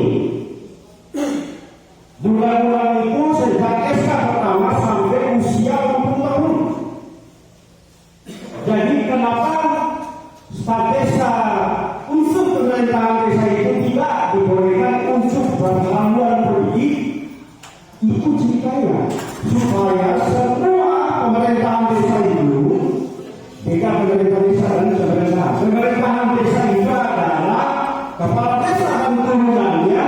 Undang-undang itu sejak SK pertama sampai usia 60 tahun. Jadi kenapa staf desa, unsur pemerintahan desa itu tidak dibolehkan unsur berhaluan politik? Itu ceritanya supaya semua pemerintahan desa itu, beda pemerintahan desa dan pemerintahan desa itu adalah kepala desa dan turunannya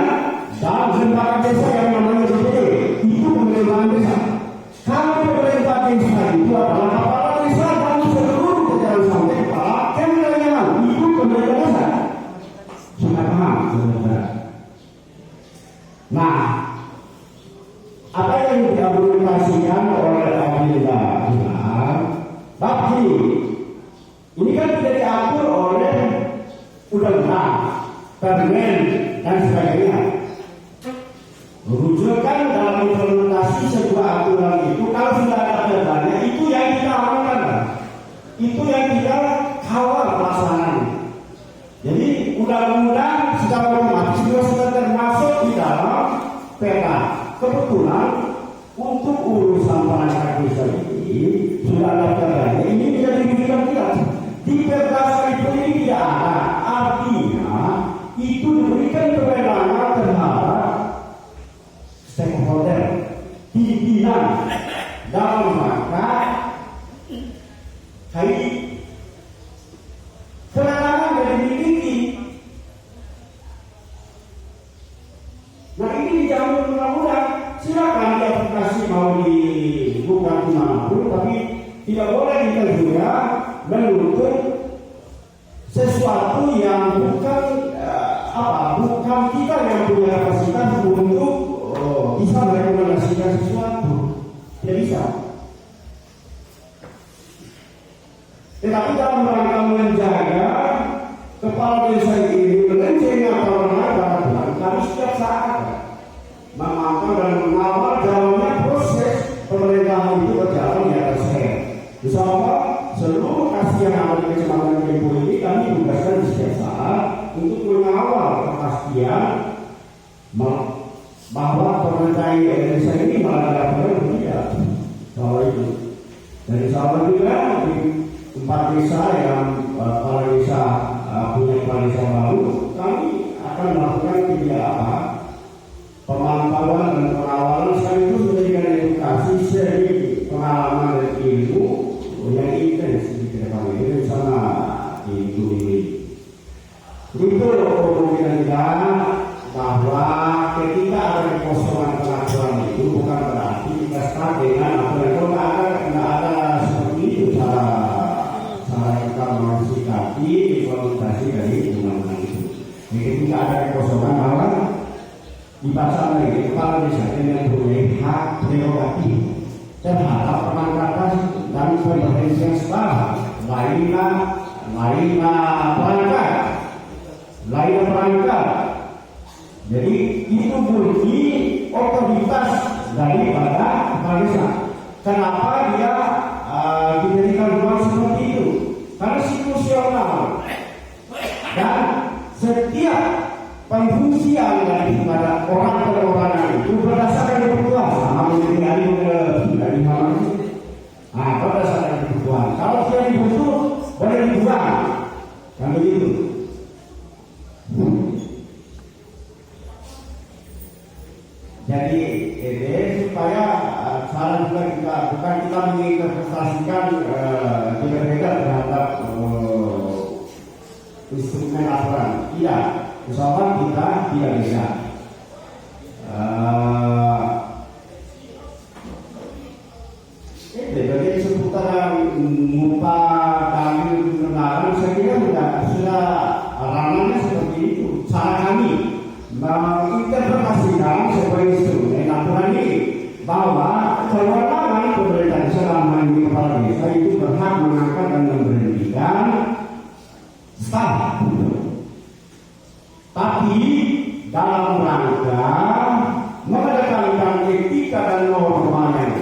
dan lembaga desa yang namanya DPD. Itu pemerintahan desa. Kalau pemerintah desa itu adalah kepala desa dan seluruh jajaran sampai kepala kewilayahan, itu pemerintahan desa. Sudah paham, saudara? Nah, apa yang diaplikasikan oleh Abdillah Bakti ini kan tidak diatur oleh undang-undang, permen dan sebagainya. Rujukan dalam implementasi sebuah aturan itu kalau sudah ada permennya itu yang kita amalkan, itu yang kita kawal pelaksanaannya. Jadi undang-undang secara otomatis sudah termasuk di dalam peta. Kebetulan untuk urusan perangkat desa ini sudah ada perda. Ini bisa diwujudkan tidak? Di perda itu ini tidak ada. Artinya itu diberikan kewenangan terhadap stakeholder, pimpinan dalam rangka kewenangan yang dimiliki. Nah ini dijamin undang-undang. Silakan diaplikasi mau dibuka dimanapun, tapi tidak boleh kita juga menuntut sesuatu yang bukan bukan kita yang punya kapasitas untuk bisa merekomendasikan sesuatu. Tidak bisa. Tetapi dalam rangka menjaga kepala desa ini melenceng atau mengajar, kami setiap saat memantau dan mengawal jalannya proses pemerintahan itu berjalan di atas rel. Misalnya seluruh kasih yang ada di Kecamatan Kempo ini kami tugaskan di setiap saat untuk mengawal kepastian bahwa pemerintahan desa ini melanggar aturan atau tidak. Kalau itu dan insya juga di tempat desa yang kepala desa punya kepala desa baru, kami akan melakukan kegiatan pemantauan dan pengawalan sekaligus memberikan edukasi seri pengalaman dan ilmu yang intens di depan ini sama di ini. Itu kemungkinan bahwa ketika ada kekosongan pengaturan itu bukan berarti kita start dengan aturan. Kalau nggak ada seperti itu cara kita mensikapi implementasi dari undang-undang itu. Jadi ketika ada kekosongan bahwa dibaca lagi kepala desa yang mempunyai hak prerogatif terhadap pengangkatan dan pemberhentian setara lainnya perangkat. Jadi itu murni otoritas daripada kepala desa. Kenapa dia diberikan ruang seperti itu? Karena situasional dan setiap pengfungsian daripada orang perorangan itu berdasarkan kebutuhan sama menjadi dari mana? Nah, berdasarkan kebutuhan. Kalau tidak dibutuh boleh dibuang, kan begitu. Jadi supaya cara juga kita bukan kita menginterpretasikan berbeda terhadap instrumen aturan. Tidak, misalkan kita tidak bisa. Jadi seputaran mupa kami kebenaran saya kira sudah ranahnya seperti itu. Cara kami menginterpretasikan sebuah instrumen aturan ini bahwa kewenangan pemerintah selama ini kepala desa itu berhak mengangkat dan memberhentikan staf. Tapi dalam rangka mengedepankan etika dan norma yang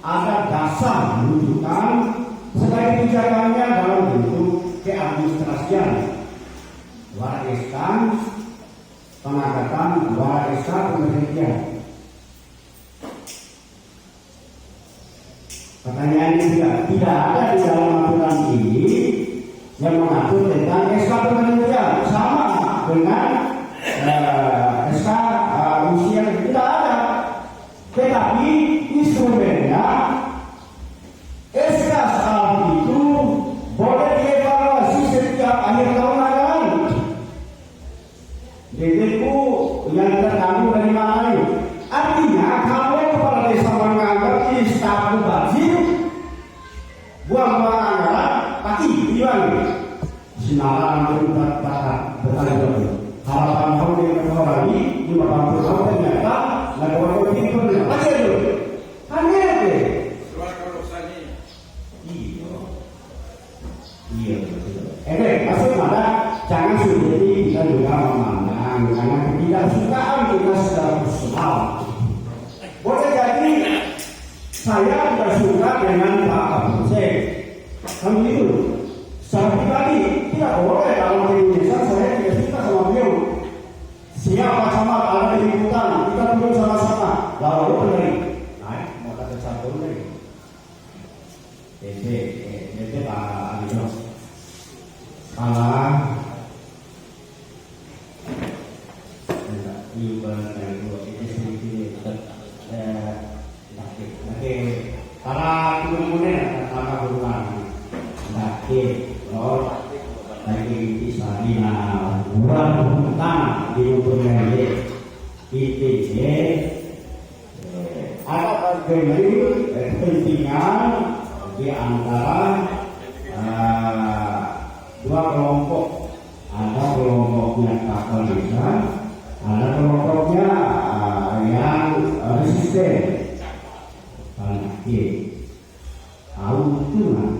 ada dasar rujukan sebagai pijakannya dalam bentuk keadministrasian, wariskan pengangkatan, wariskan pemberhentian. Pertanyaannya tidak ada di dalam aturan ini yang mengatur tentang SK pemberhentian sama dengan SK usia tidak ada. Tetapi instrumennya SK saat itu boleh dievaluasi setiap akhir tahun anggaran. DD-ku yang terganggu dari mana itu? Artinya kalau kepala desa menganggap ini staf mubazir, buang-buang anggaran, pasti hilang. Sinaran bertanya harapan kau dengan kembali 50 tahun ternyata lakukan begitu aja dulu. Hanya deh. Iya. Maksud pada jangan sendiri kita juga memandang karena ketidaksukaan kita secara personal. Boleh jadi saya tidak suka dengan Pak Kapolsek, kan begitu. Saya pribadi tidak boleh dalam Indonesia saya tidak suka sama beliau. Siapa sama ada keributan kita duduk sama-sama lalu lagi naik mau kata satu lagi. Jadi Pak Alino salah para kemudian kata berulang sakit lagi Islamiana bulan utama di Ukraina ITJ ada kepentingan di antara dua kelompok. Ada kelompoknya kapal desa, ada kelompoknya yang resisten. Karena tahu itu lah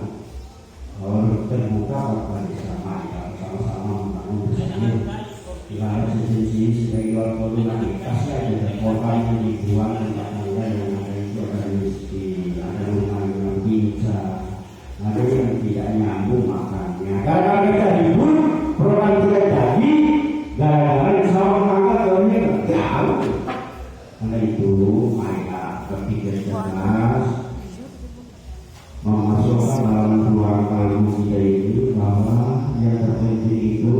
terbuka kapal desa sama-sama membangun bersama. Bila ada sisi sebagai warga kasih ada korban yang dibuang dan yang ada itu ada miskin, ada rumah yang bisa, ada yang tidak nyambung makannya. Karena kita ribut, program tidak jadi, gara-gara sama tetangga kemudian jauh. Karena itu mereka berpikir cerdas, memasukkan dalam ruang kalbu kita ini bahwa yang terpenting itu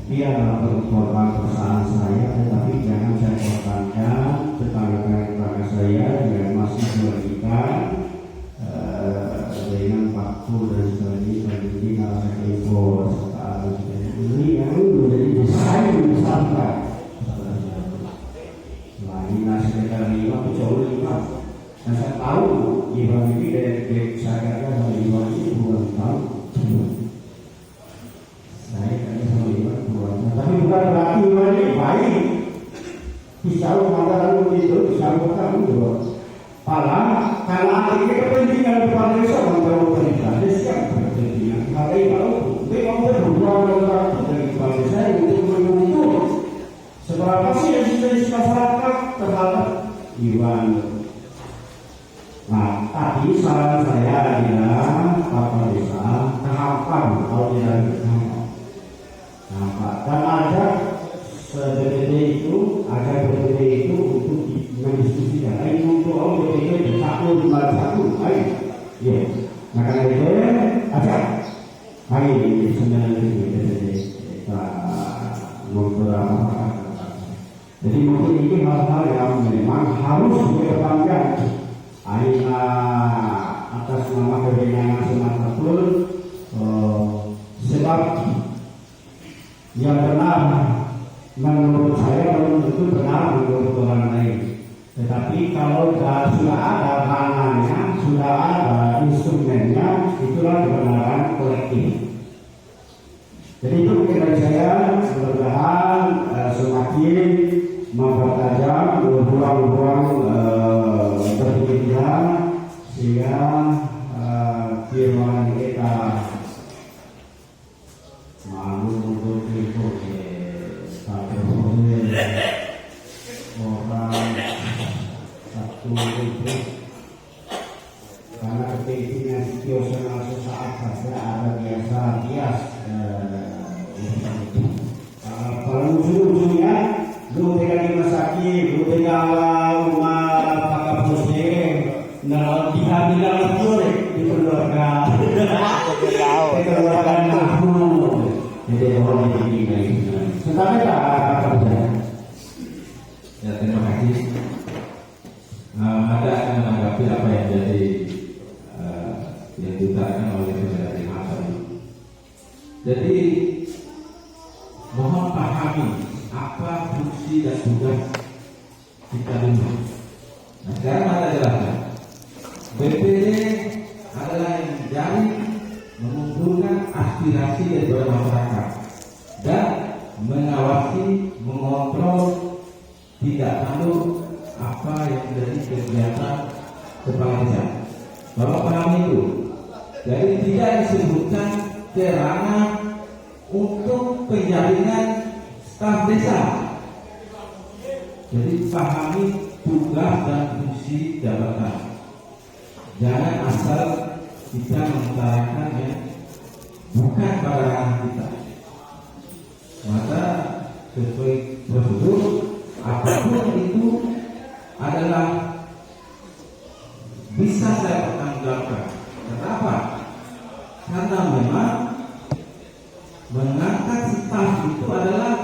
dia adalah korban kesalahan saya, tetapi jangan saya korbankan tetangga saya yang masih merugikan dengan faktur dan sebagainya. Jadi kalau saya impor ini yang menjadi besar bukan berarti ini baik. Bisa maka lalu itu bisa kamu dulu. Malah karena ini kepentingan depan desa membangun perintah desa kepentingan. Kalau memang berhubungan dengan waktu dari kepala desa untuk mengukur seberapa sih eksistensi masyarakat terhadap Iwan. Nah, tadi saran saya adalah kepala desa tahapan kalau tidak ditangkap. Dan ada BPD itu untuk mendiskusikan. Ayo untuk BPD satu lima satu, ayo, ya. Maka itu ada. Ayo di sembilan BPD kita beberapa. Jadi mungkin ini hal-hal yang memang harus dikedepankan. Aina atas nama kebenangan Sumatera sebab yang benar menurut saya belum tentu benar menurut orang lain. Tetapi kalau sudah ada ranahnya, sudah ada instrumennya, itulah kebenaran kolektif. Jadi itu mungkin dari saya, mudah-mudahan semakin mempertajam ruang-ruang berpikir sehingga firman kita malu untuk orang satu ribu karena kepentingan situasional sesaat saja ada bias kalau ujung-ujungnya lu tinggal di rumah sakit, lu tinggal rumah pakai pusing nah dihamilkan lagi di keluarga keluarga nahmu jadi orang ini tetapi tak apa saja. Ya, terima kasih. Ada akan menanggapi apa yang jadi yang diutarakan oleh saudara Terima tadi. Jadi mohon pahami apa fungsi dan tugas kita dulu. Nah, sekarang ada jelaskan. BPD adalah yang menjadi mengumpulkan aspirasi daripada masyarakat dan mengawasi, mengontrol tidak tahu apa yang menjadi kegiatan kepala desa. Bapak paham itu. Jadi tidak disebutkan kerana untuk penjaringan staf desa. Jadi pahami tugas dan fungsi jabatan. Jangan asal kita mengutarakan yang bukan pada ranah kita. Maka sesuai prosedur apapun itu adalah bisa saya pertanggungjawabkan. Kenapa? Karena memang mengangkat staf itu adalah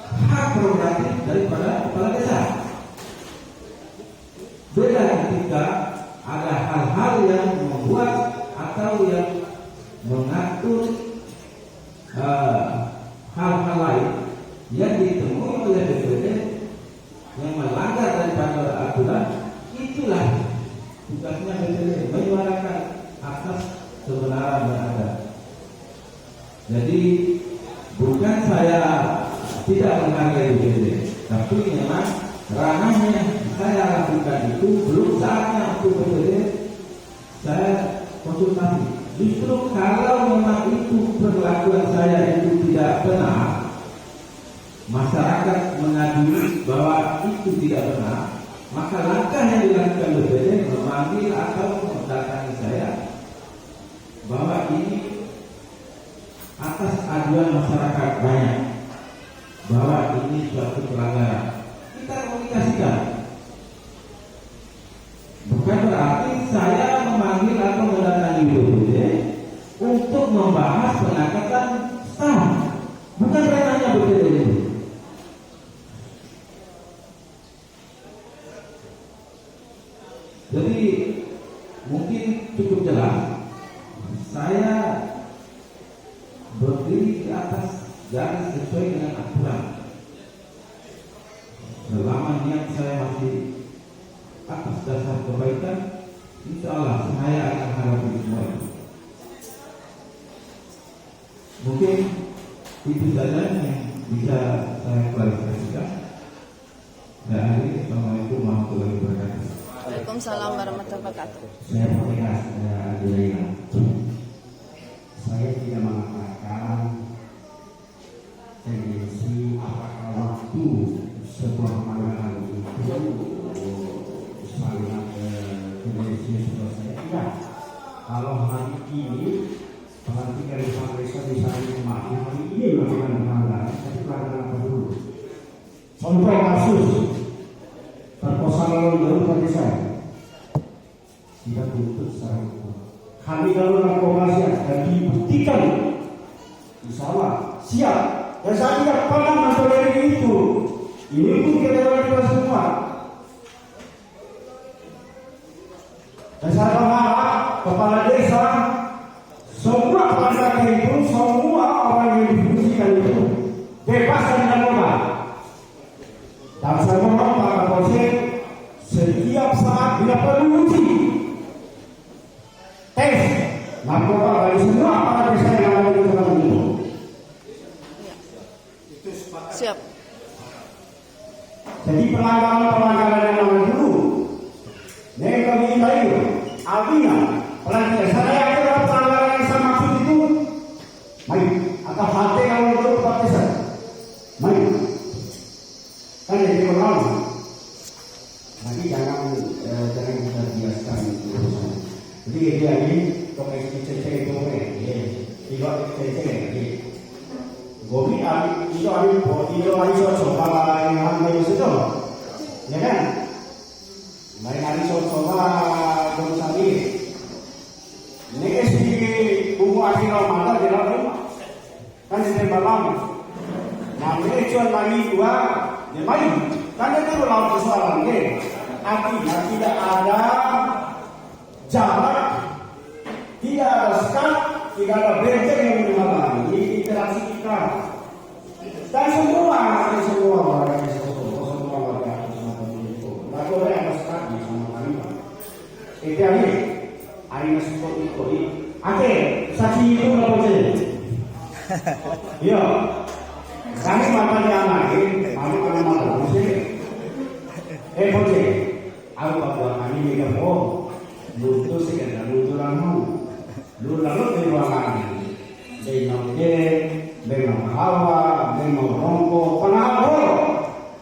hak prerogatif daripada kepala desa. Beda ketika ada hal-hal yang membuat atau yang mengatur hal-hal lain yang ditemui oleh BPD yang melanggar daripada aturan, itulah tugasnya BPD menyuarakan atas kebenaran yang ada. Jadi bukan saya tidak menghargai BPD, tapi memang ranahnya saya lakukan itu belum saatnya untuk BPD saya konsultasi. Justru kalau memang itu perlakuan saya itu tidak benar, masyarakat mengadu bahwa itu tidak benar, maka langkah yang dilakukan BPD memanggil atau mendatangi saya bahwa ini atas aduan masyarakat banyak bahwa ini suatu pelanggaran. Kita komunikasikan. Bukan berarti saya memanggil atau mendatangi BPD untuk membahas pengangkatan staf. Bukan ranahnya BPD itu. Jadi mungkin cukup jelas saya berdiri di atas garis sesuai dengan aturan. Selama niat saya masih atas dasar kebaikan, insya Allah saya akan hadapi semua itu. Mungkin itu saja yang bisa saya klarifikasikan? Dan ini Assalamualaikum warahmatullahi wabarakatuh. Waalaikumsalam warahmatullahi wabarakatuh. Saya Pak Adilina. Saya tidak mengatakan tendensi apakah waktu sebuah pandangan itu sangat tendensi selesai. Tidak. Kalau hari ini perhatikan Indonesia misalnya kemarin hari ini melakukan pelanggaran, tapi pelanggaran apa dulu? Contoh kasus perkosaan lalu tadi saya tidak tuntut secara hukum. Kami lalu narkoba dan dibuktikan, insya Allah siap. Dan saya tidak pernah mentolerir itu. Ini pun kita semua. Dan saya berharap kepala desa, semua pelanggan itu, semua orang yang difungsikan itu bebas dari narkoba. Dan saya mohon Pak Kapolsek, setiap saat bila perlu uji tes narkoba bagi semua para desa yang ada di dalam itu. Siap. Jadi pelanggaran yang lalu dulu, mereka minta itu, artinya pelanggaran saya yakin adalah pelanggaran yang saya maksud itu, baik atau hati kalau itu partisan, baik. Kan jadi orang, nanti jangan kita biaskan urusan. Jadi dia ini komisi cece itu tidak cece lagi. Gobi itu ada coba yang hamil itu, ya kan? Baik hari coba sari. Ini sih buku akhir Ramadan di dalam kan di malam. Nah ini cuma lagi dua, dia main. Kan itu lawan persoalan ini. Artinya tidak ada jarak, tidak ada sekat, tidak ada benteng yang menyamakan. Ini interaksi iklan. Dan semua warga itu. Tak boleh ada sekat di sama kami. Itu hari nasibot itu. Oke, saksi itu berapa sih? Iya. Kami makan yang lain, kami akan makan sih. Boleh. Aku buat kami ni kamu. Lutu sih kan, lutu lalu di ruangan. Dari nongke, dari hawa, dari rongko, penahor.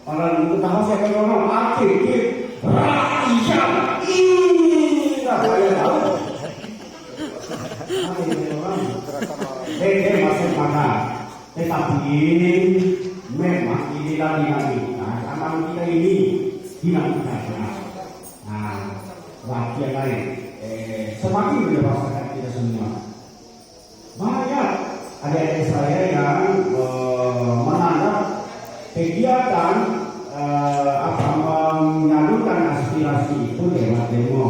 Orang itu tahu siapa yang orang akhir, rakyat ini tak saya tahu. Masih mana? Tetapi memang inilah dinamika. Amal kita ini dinamika. Nah, bagian lain semakin mendewaskan kita semua. Banyak adik-adik saya yang menanggap kegiatan menyalurkan aspirasi itu lewat demo.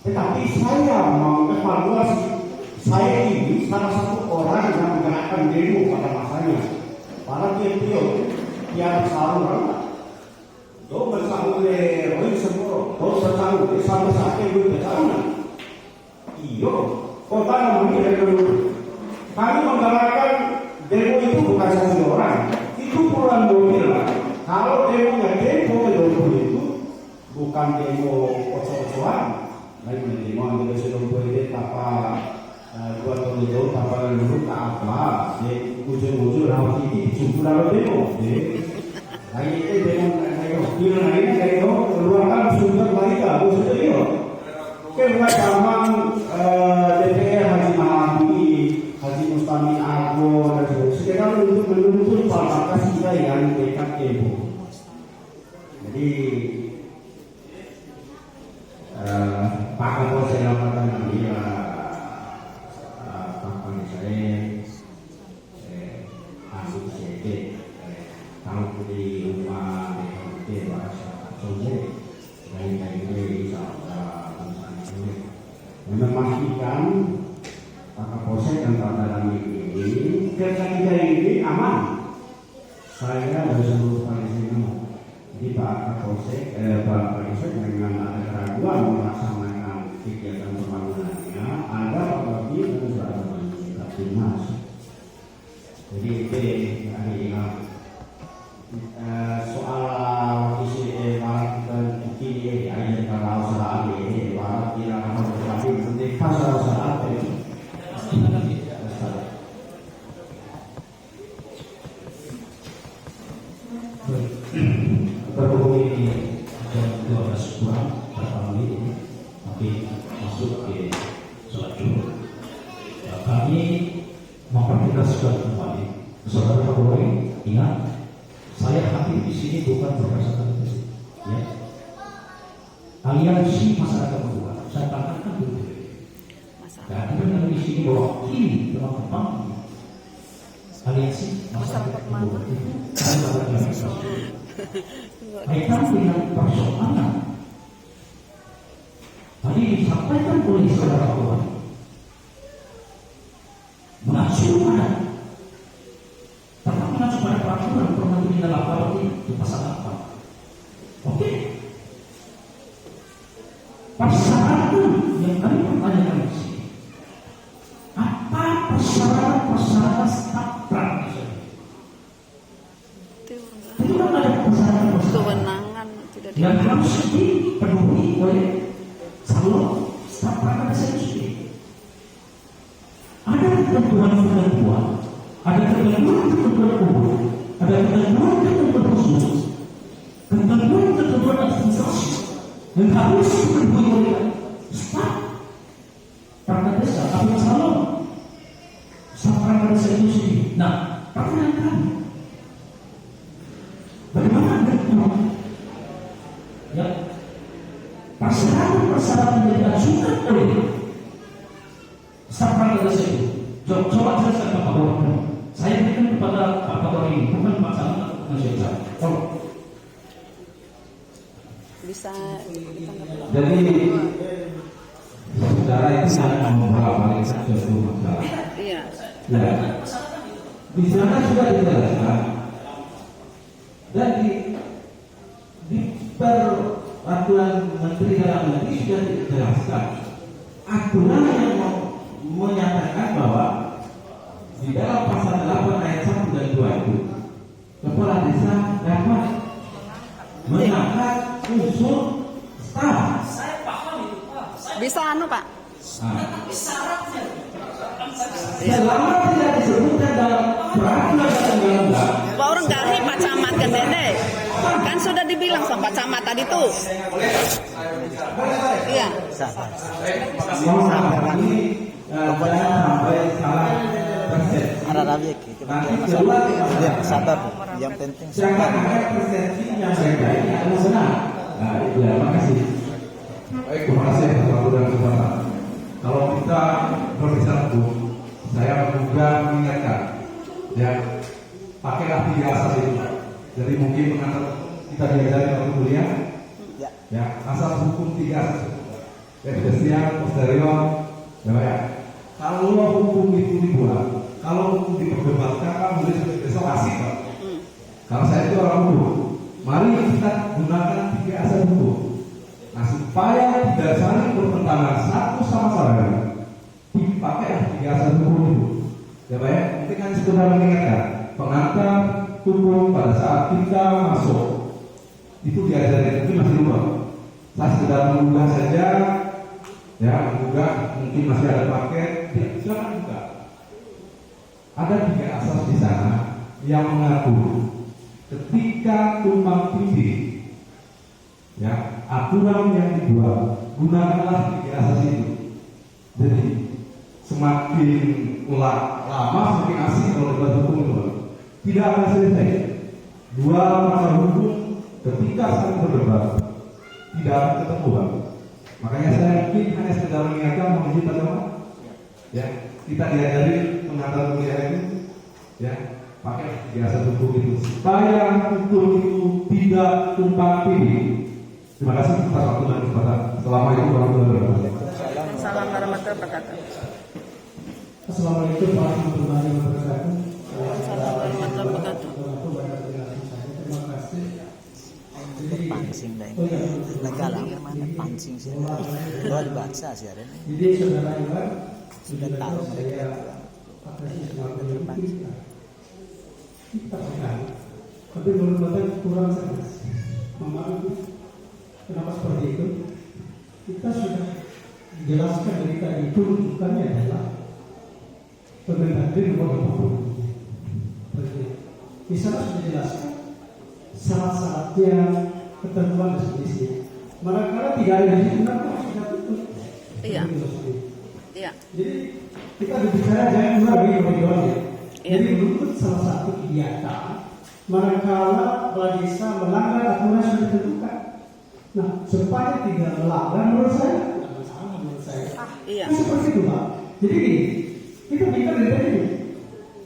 Tetapi saya mengevaluasi, saya ini salah satu orang yang menggerakkan demo pada masanya. Para tiap sahur, do bersahur roy semua, do bersahur sampai sampai berjalan. Iyo, kota namanya dulu. Kami menggerakkan demo itu bukan satu orang, itu puluhan mobil lah. Kalau demonya demo itu bukan demo kocok-kocokan, lain demo yang sudah itu apa dua tahun itu apa dulu tak apa, ujung-ujung rawat ini jumlah demo, lain itu demo bilang ini demo keluarkan sumber mereka, maksudnya itu. Karena zaman DPR Haji Mahathir, Haji Mustamin Agung, sekedar untuk menuntut apakah kita yang dekat demo. Jadi Pak Kapolsek Lampatan nanti Pak saya asik sedikit kalau di rumah di bahasa Sunda lain-lain bisa memastikan Pak Kapolsek dan Pak Dalam ini kerja kita ini aman. Saya dari seluruh Palestina. Jadi Pak Kapolsek, Pak Kapolsek dengan ada keraguan melaksanakan kegiatan pembangunannya, ada apalagi dan sudah ada timnas. Jadi itu hari ini jam 12 kurang terkali ini nanti masuk ke sholat Jumat. Kami mempertegaskan kembali, saudara Kapolri, ingat, saya hadir di sini bukan berdasarkan fisik, ya. Aliansi masyarakat Madura, saya katakan dulu. Dan kita di sini mewakili teman-teman aliansi masyarakat Madura itu kaitan dengan persoalan tadi disampaikan oleh saudara Kapolri mengacu pada peraturan peraturan dalam kapal itu pasal apa? Oke. Persyaratan yang kami pertanyakan di sini, apa persyaratan staf praktis? Itu kan ada persyaratan Kewenangan tidak yang harus dipenuhi oleh calon staf praktis itu sendiri. Ada ketentuan-ketentuan, ada ketentuan-ketentuan umum, ada ketentuan-ketentuan khusus, ketentuan-ketentuan administrasi yang harus dipenuhi oleh staf perangkat desa atau calon staf perangkat desa itu sendiri. Nah, pertanyaan kami, bagaimana bentuk ya persyaratan yang diajukan oleh staf perangkat desa itu? Coba jelaskan Pak Kapolri. Saya berikan kepada Pak Kapolri ini, bukan Pak Camat atau bukan siapa. Tolong. bisa ditanggapi. Jadi saudara itu sangat membawa sesuatu masalah. Iya. Ya. Di sana sudah dijelaskan dan di peraturan Menteri Dalam Negeri sudah dijelaskan aturan yang menyatakan bahwa di dalam pasal 8 ayat 1 dan 2 itu kepala desa dapat mengangkat unsur staf. Bisa Pak. Selama tidak disebutkan dalam peraturan dan undang-undang. Pak orang gahi Pak Camat kan Dede. Kan sudah dibilang sama Pak Camat tadi tuh. Iya. Ini jangan sampai salah persepsi. Nanti keluar Sabar, yang penting jangan sabar. ada persepsi yang baik-baik yang benar. Nah, ya, makasih. Baik, terima kasih atas waktu dan kesempatan. Kalau kita berbicara hukum, saya juga mengingatkan, ya, pakailah 3 asas itu. Jadi mungkin mengantar kita diajari waktu kuliah, ya, asas hukum 3 asas. Esensial, posterior, ya. Kalau hukum itu dibuat, kalau hukum diperdebatkan, kan boleh besok asik, Pak. Kalau saya itu orang hukum, mari kita gunakan 3 asas hukum. Nah, supaya tidak saling bertentangan satu sama lain, dipakai 3 asas hukum itu. Ya Pak ya, mungkin kan sekedar mengingatkan pengantar hukum pada saat kita masuk itu diajari, itu masih lupa. Saya sekedar mengunggah saja, ya mengunggah mungkin masih ada paket, ya silakan buka. Ada 3 asas di sana yang mengatur ketika tumpang tindih, ya aturan yang dibuat gunakanlah 3 asas itu. Jadi semakin lama semakin asik kalau debat hukum itu tidak akan selesai. 2 masalah hukum ketika saling berdebat tidak akan ketemu, Bang. Makanya saya mungkin hanya sekedar mengingatkan menguji pertama, ya kita diajari pengantar kuliah itu, ya pakai 3 asas hukum itu supaya hukum itu tidak tumpang tindih. Terima kasih atas waktu dan kesempatan. Assalamualaikum warahmatullahi wabarakatuh. Salam warahmatullahi wabarakatuh. Assalamualaikum warahmatullahi wabarakatuh. Salam warahmatullahi wabarakatuh. Terima kasih. Pancing dah ini. Negara mana pancing sih? Kalau dibaca sih ada nih. Jadi saudara Iwan Sudah tahu mereka. kita pegang, tapi menurut Bapak kurang sangat. Memang kenapa seperti itu? Kita sudah jelaskan dari tadi itu rujukannya adalah Permendagri nomor 20. Di sana sudah jelaskan syarat-syaratnya, ketentuan definisinya. Manakala tidak ada di situ, maka sudah tutup. Iya. Iya. Jadi kita berbicara jangan lagi koridornya. Iya. Jadi menuntut salah satu kegiatan, manakala kepala desa melanggar aturan yang sudah ditentukan. Nah, supaya tidak melanggar menurut saya, tidak masalah menurut saya. Iya. Kan seperti itu, Pak. Jadi gini, kita bicara dari tadi,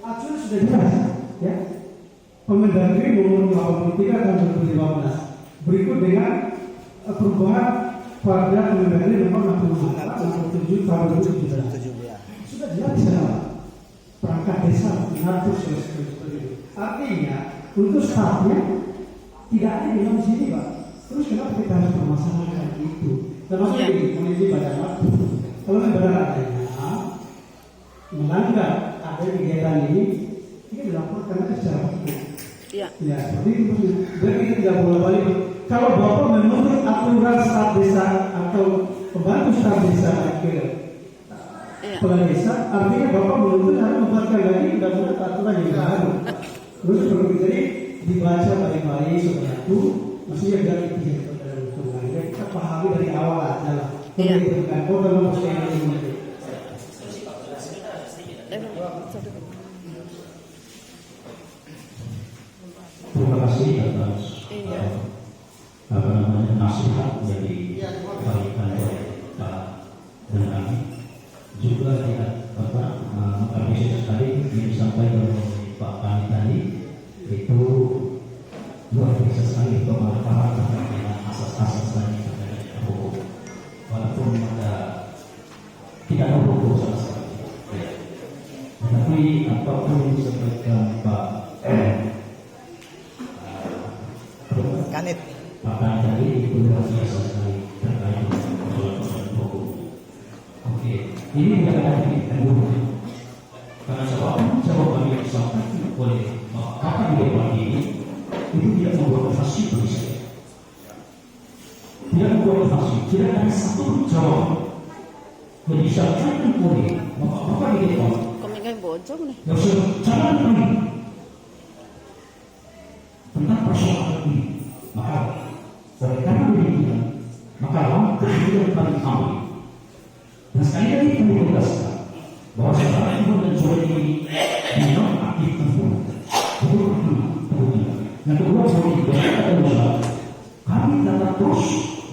aturan sudah jelas, ya. Permendagri nomor 83 tahun 2015 berikut dengan perubahan pada Permendagri nomor 67 tahun 2017. Sudah jelas di sana, Pak. Perangkat desa mengatur seperti itu. Artinya untuk stafnya tidak ada di dalam sini, Pak. Terus kenapa kita harus permasalahkan itu? Termasuk ini, kondisi badan waktu. Kalau benar adanya melanggar ada kegiatan ini dilaporkan secara hukum. Iya. Ya, seperti itu. Jadi kita tidak boleh balik. Kalau Bapak menuntut aturan staf desa atau pembantu staf desa ke kepala desa, artinya Bapak menuntut harus membuatkan lagi undang-undang aturan yang baru. Terus jadi dibaca baik-baik seperti itu. Maksudnya biar itu dalam hitungannya kita pahami dari awal aja lah. Iya. Bukan kalau maksudnya ini. Terima kasih atas nasihat yang diberikan oleh Pak dan kami. Juga tidak apresiasi tadi yang disampaikan oleh Pak Kami tadi itu luar biasa sekali pemahaman dengan asas-asas tadi terkait dengan hukum. Walaupun ada tidak ada hukum sama sekali. Tetapi apapun yang disampaikan Pak Kanit. Maka tadi itu luar biasa sekali terkait dengan persoalan hukum. Oke, ini tidak ada di hukum. Karena jawaban yang disampaikan oleh kakak di depan ini itu tidak membuat fasih bagi saya. Tidak membuat fasih. Tidak ada satu jawaban yang disampaikan oleh kakak di depan. Komiknya bocor nih. Yang secara ini tentang persoalan ini. Maka oleh karena demikian, maka langkah yang paling awal. Dan sekali lagi kami menegaskan bahwa saudara Ibu dan saudara ini dinonaktifkan dulu. Yang kedua, saudara Ibu adalah kami tetap terus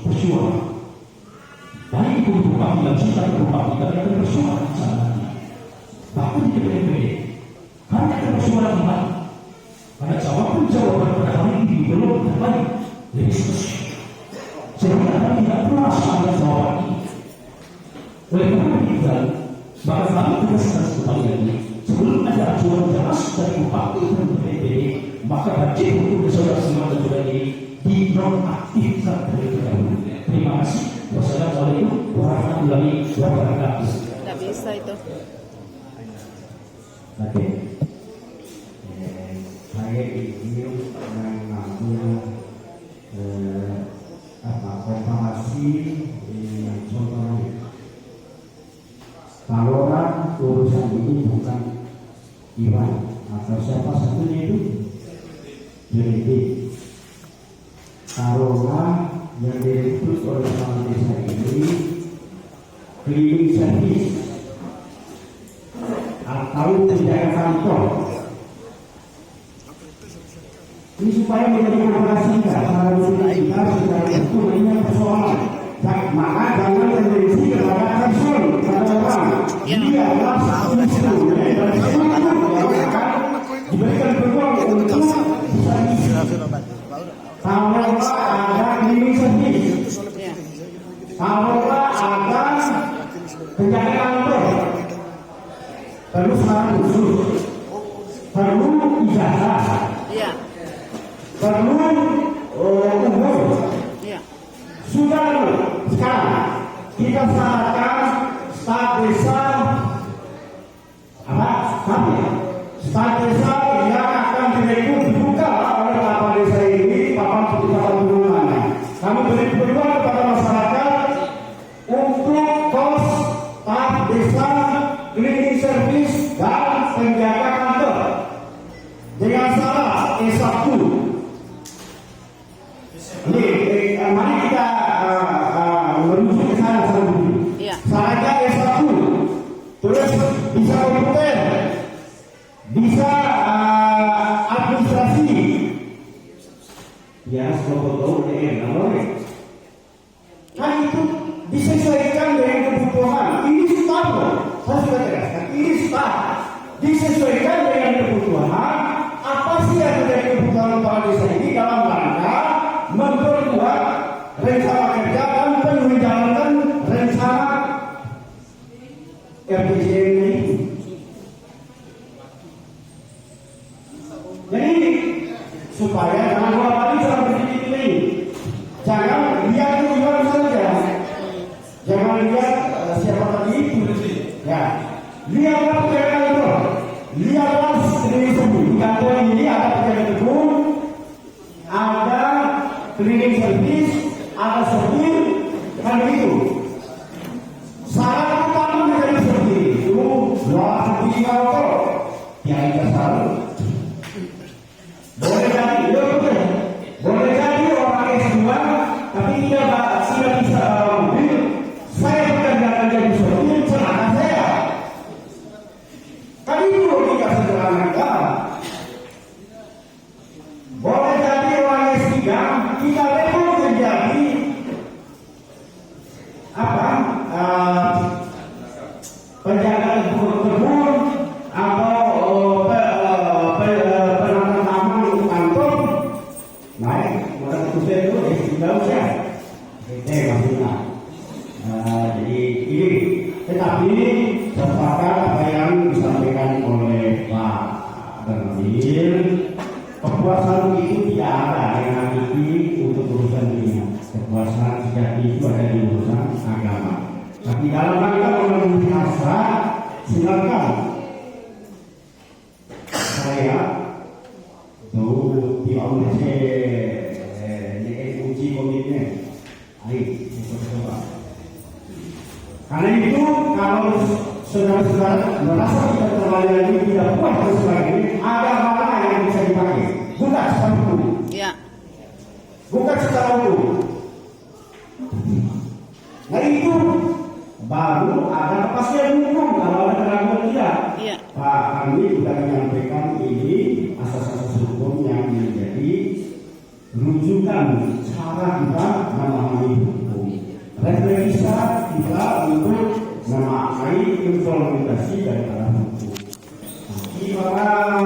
bersuara. Baik untuk kami yang cinta untuk kami, kami akan bersuara di sana. Bahkan di DPRD, kami akan bersuara kembali. Karena jawaban pada hari ini belum terbaik dari diskusi. Sehingga kami tidak pernah salah jawaban ini. Oleh karena itu, maka kami tegaskan sekali lagi, sebelum ada acuan jelas dari Bupati dan DPRD, maka wajib untuk saudara semua dan saudara ini dinonaktifkan terlebih dahulu. Terima kasih. Wassalamualaikum warahmatullahi wabarakatuh. Tidak bisa itu. Oke. Saya ingin mengambil konfirmasi contohnya. Kalau orang urusan ini bukan Iwan atau siapa satunya itu jadi taruhlah yang direkrut oleh kepala desa ini cleaning service atau penjaga kantor. Ini supaya menjadi informasikan para kita secara itu ini persoalan. Maka jangan tendensi kepada person kepada orang. Dia adalah satu dan semua diberikan peluang untuk taruhlah ada cleaning service, taruhlah ada penjaga kantor, perlu syarat khusus, perlu ijazah. Iya. Perlu umur. Iya. Sudah sekarang kita syaratkan staf desa staf desa yang akan direkrut dibuka oleh kepala desa ini papan pengumumannya. Kami beri peluang kepada masyarakat untuk kos staf desa, cleaning service dan penjaga kantor dengan syarat S1. Ini Ya, betul namanya. Kan itu disesuaikan dengan kebutuhan. Ini staf, saya sudah tegaskan. Ini staf disesuaikan dengan kebutuhan. Apa sih yang menjadi kebutuhan kepala desa ini dalam rangka memperkuat rencana kerja dan menjalankan rencana RPJM ini. Jadi supaya jangan dua kali cara berpikir ini, jangan lihat tujuan saja, jangan lihat siapa tadi itu, ya lihatlah pekerjaan itu, lihatlah sendiri sendiri. Di kantor ini ada pekerjaan kebun, ada cleaning service, ada sopir, kan begitu. Syarat utama menjadi seperti itu, luar biasa kok, yang kita selalu. Boleh jadi, boleh jadi orang S2, tapi tidak bisa mobil. Saya pekerjakan jadi sopir, celaka saya. Kan itu logika sederhana kita. Boleh jadi orang S3, tidak repot terjadi apa? Penjagaan kebun atau penanam taman kantor naik modal khusus itu tidak usah maksudnya. Jadi ini tetapi sepakat apa yang disampaikan oleh Pak Bernil, kepuasan itu tidak ada dengan ini untuk urusan dunia. Kepuasan sejati itu ada di urusan agama. Tapi dalam rangka memenuhi hasrat, silakan saya tuh di ONC uji komitmen, ayo coba. Karena itu kalau saudara-saudara merasa kita terlayani ini tidak puas dan sebagainya, ada mana yang bisa dipakai? Bukan secara hukum. Ya. Bukan secara hukum. Nah itu baru ada kepastian hukum kalau ada keraguan tidak. Iya. Pak kami sudah menyampaikan ini asas-asas hukum yang menjadi rujukan cara kita memahami hukum. Refleksi kita untuk memaknai implementasi daripada hukum. Gimana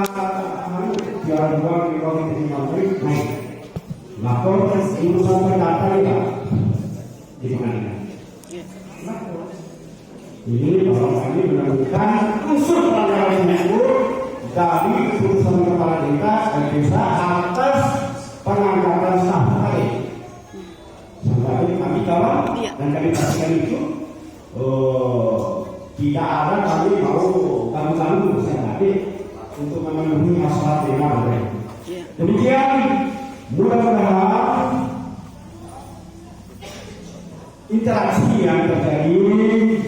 juara dua kita naik. Lapor urusan perdata ya di mana? Ini kalau kami menemukan unsur pelanggaran hukum dari keputusan kepala desa atas pengangkatan staf lain. Sampai kami kawal dan kami pastikan itu tidak ada kami mau ganggu-ganggu tadi untuk memenuhi masalah tema. Demikian mudah-mudahan interaksi yang terjadi,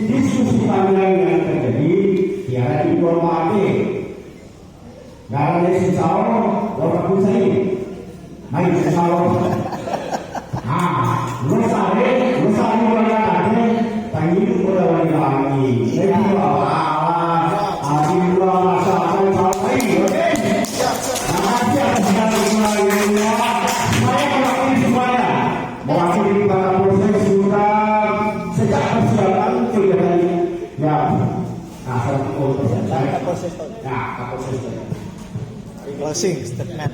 diskusi panjang yang terjadi, tiada informasi. Karena insya Allah, orang pun saya, baik insya Allah. Lusari berkata, tadi udah lagi. Jadi Allah, Allah masalah sampai, oke? Nanti akan mulainya. Saya melakukan semuanya, mewakili para proses sudah sejak persiapan kegiatan ya. Nah, satu proses. Nah, proses. Closing statement.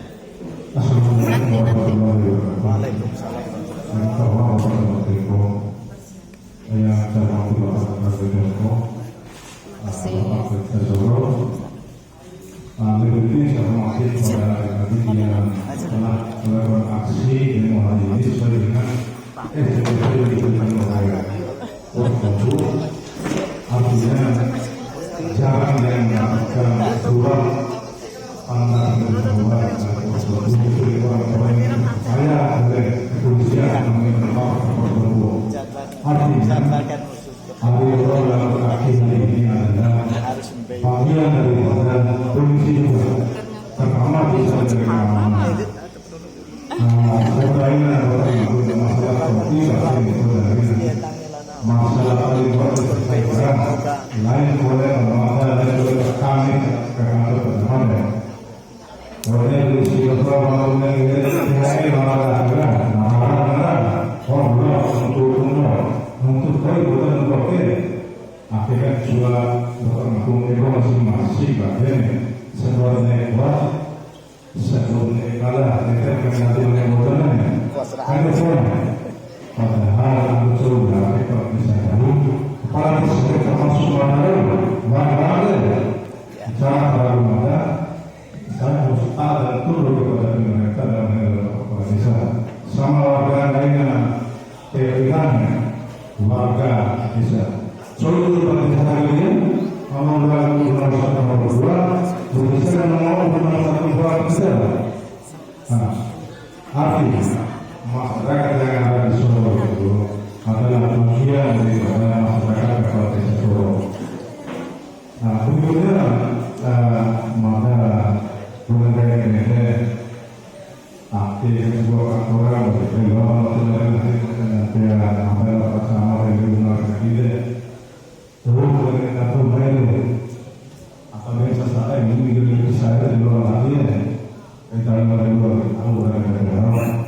Waalaikumsalam. Lebih saya hormati kepada kami yang telah melakukan aksi demo hari ini sesuai dengan SOP yang diberikan oleh Waktu. Artinya jarang yang mendapatkan surat pandangan dari luar dari orang-orang yang percaya oleh kepolisian mengenai Papua. Artinya hari dalam kaki ini adalah bagian daripada polisi juga terutama bisa dari keamanan. Selain masalah seperti nanti mengenai padahal aku sudah kita bisa tahu kepala desa termasuk mana cara terlalu muda saya harus ada turun kepada mereka dan kepala desa sama warga lainnya pilihannya warga desa seluruh pada hari ini mengulang nomor 2 bisa mengulang nomor 1 bisa artinya masyarakat yang ada di Solo itu adalah bagian daripada masyarakat Kabupaten Solo. Nah, kemudian maka mengenai ini aktif sebuah kantoran berbelok dengan adalah bersama regional kita. Terus dengan satu menu atau biasa saya ini saya di luar lagi kita melakukan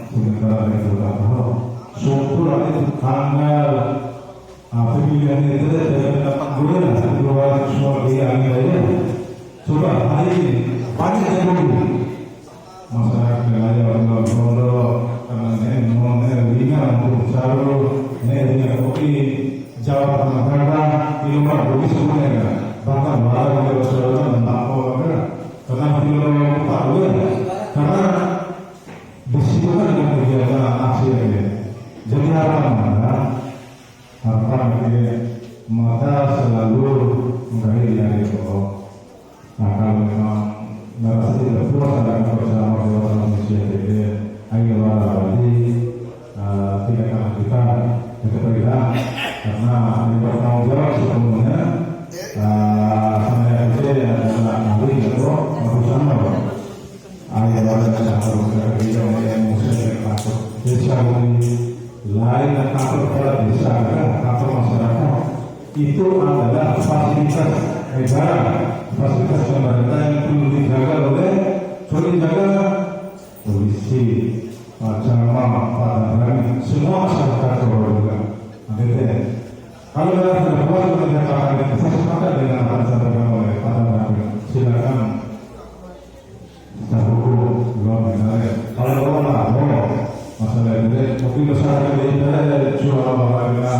sementara itu syukur itu tanggal pemilihan itu dari dapat bulan keluar semua yang lainnya coba hari ini banyak yang dulu masyarakat wilayah orang Solo karena ini ringan untuk selalu ini kopi Jawa Tengah di luar bumi semuanya bahkan barang yang Solo entah apa karena di luar tahu karena di situ kan ada kegiatan aksi ini. Jadi harapan ini maka selalu menggali dari pokok. Nah kalau memang merasa tidak puas dengan bersama manusia ini, ayo lagi tidak akan kita berikan karena ini bertanggung jawab sepenuhnya. Saya adalah ahli atau bersama. Ayah orang yang harus yang muslim kantor desa lain dan kantor kepala desa kantor masyarakat itu adalah fasilitas negara, fasilitas pemerintah yang perlu dijaga oleh polisi, camat, padang, semua masyarakat Solo juga. Kalau ada berbuat menyatakan itu sepakat dengan apa yang disampaikan oleh padang, silakan. Kalau masalah ini mungkin masyarakat ini ada jual warga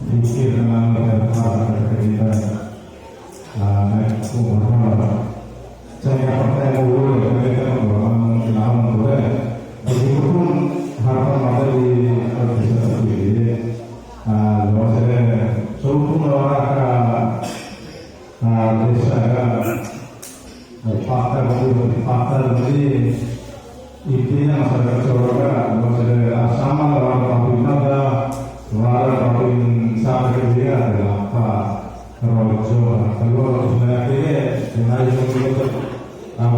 pikir dengan berharga kita naik umur saya pakai dulu mereka mengenal boleh begitupun harapan ada di desa sendiri bahwa saya seluruh warga desa pakar jadi intinya masyarakat Solo masyarakat sama orang Papua ada orang Papua sampai dia adalah apa Rojo kalau sebenarnya dengan itu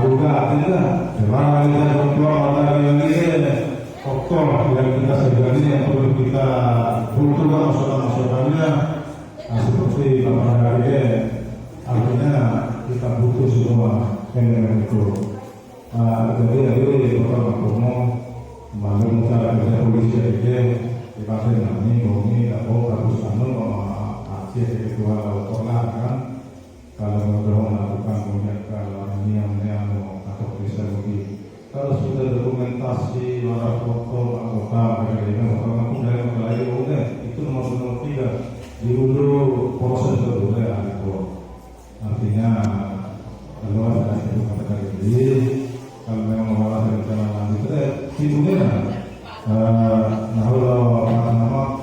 juga tidak memang kita berjuang pada yang ini faktor yang kita sedang ini yang perlu kita butuhkan masalah-masalahnya seperti Bapak Hari artinya kita butuh semua yang itu. Jadi ada beberapa promo malu cara kerja polisi aja di pasar ini atau harus aksi ketua sekolah kan kalau mau melakukan kalau ini atau bisa lebih kalau sudah dokumentasi warna foto anggota karena dari mulai itu nomor 3 di hulu proses dulu itu artinya kalau ada kata ini kalau memang masalah rencana lanjut hidupnya nah kalau nama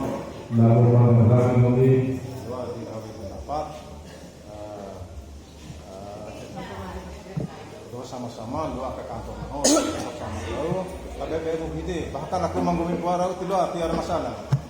lalu orang mungkin dua sama-sama dua ke kantor sama tahu ada kayak begini bahkan aku manggumin keluar itu tidak ada masalah.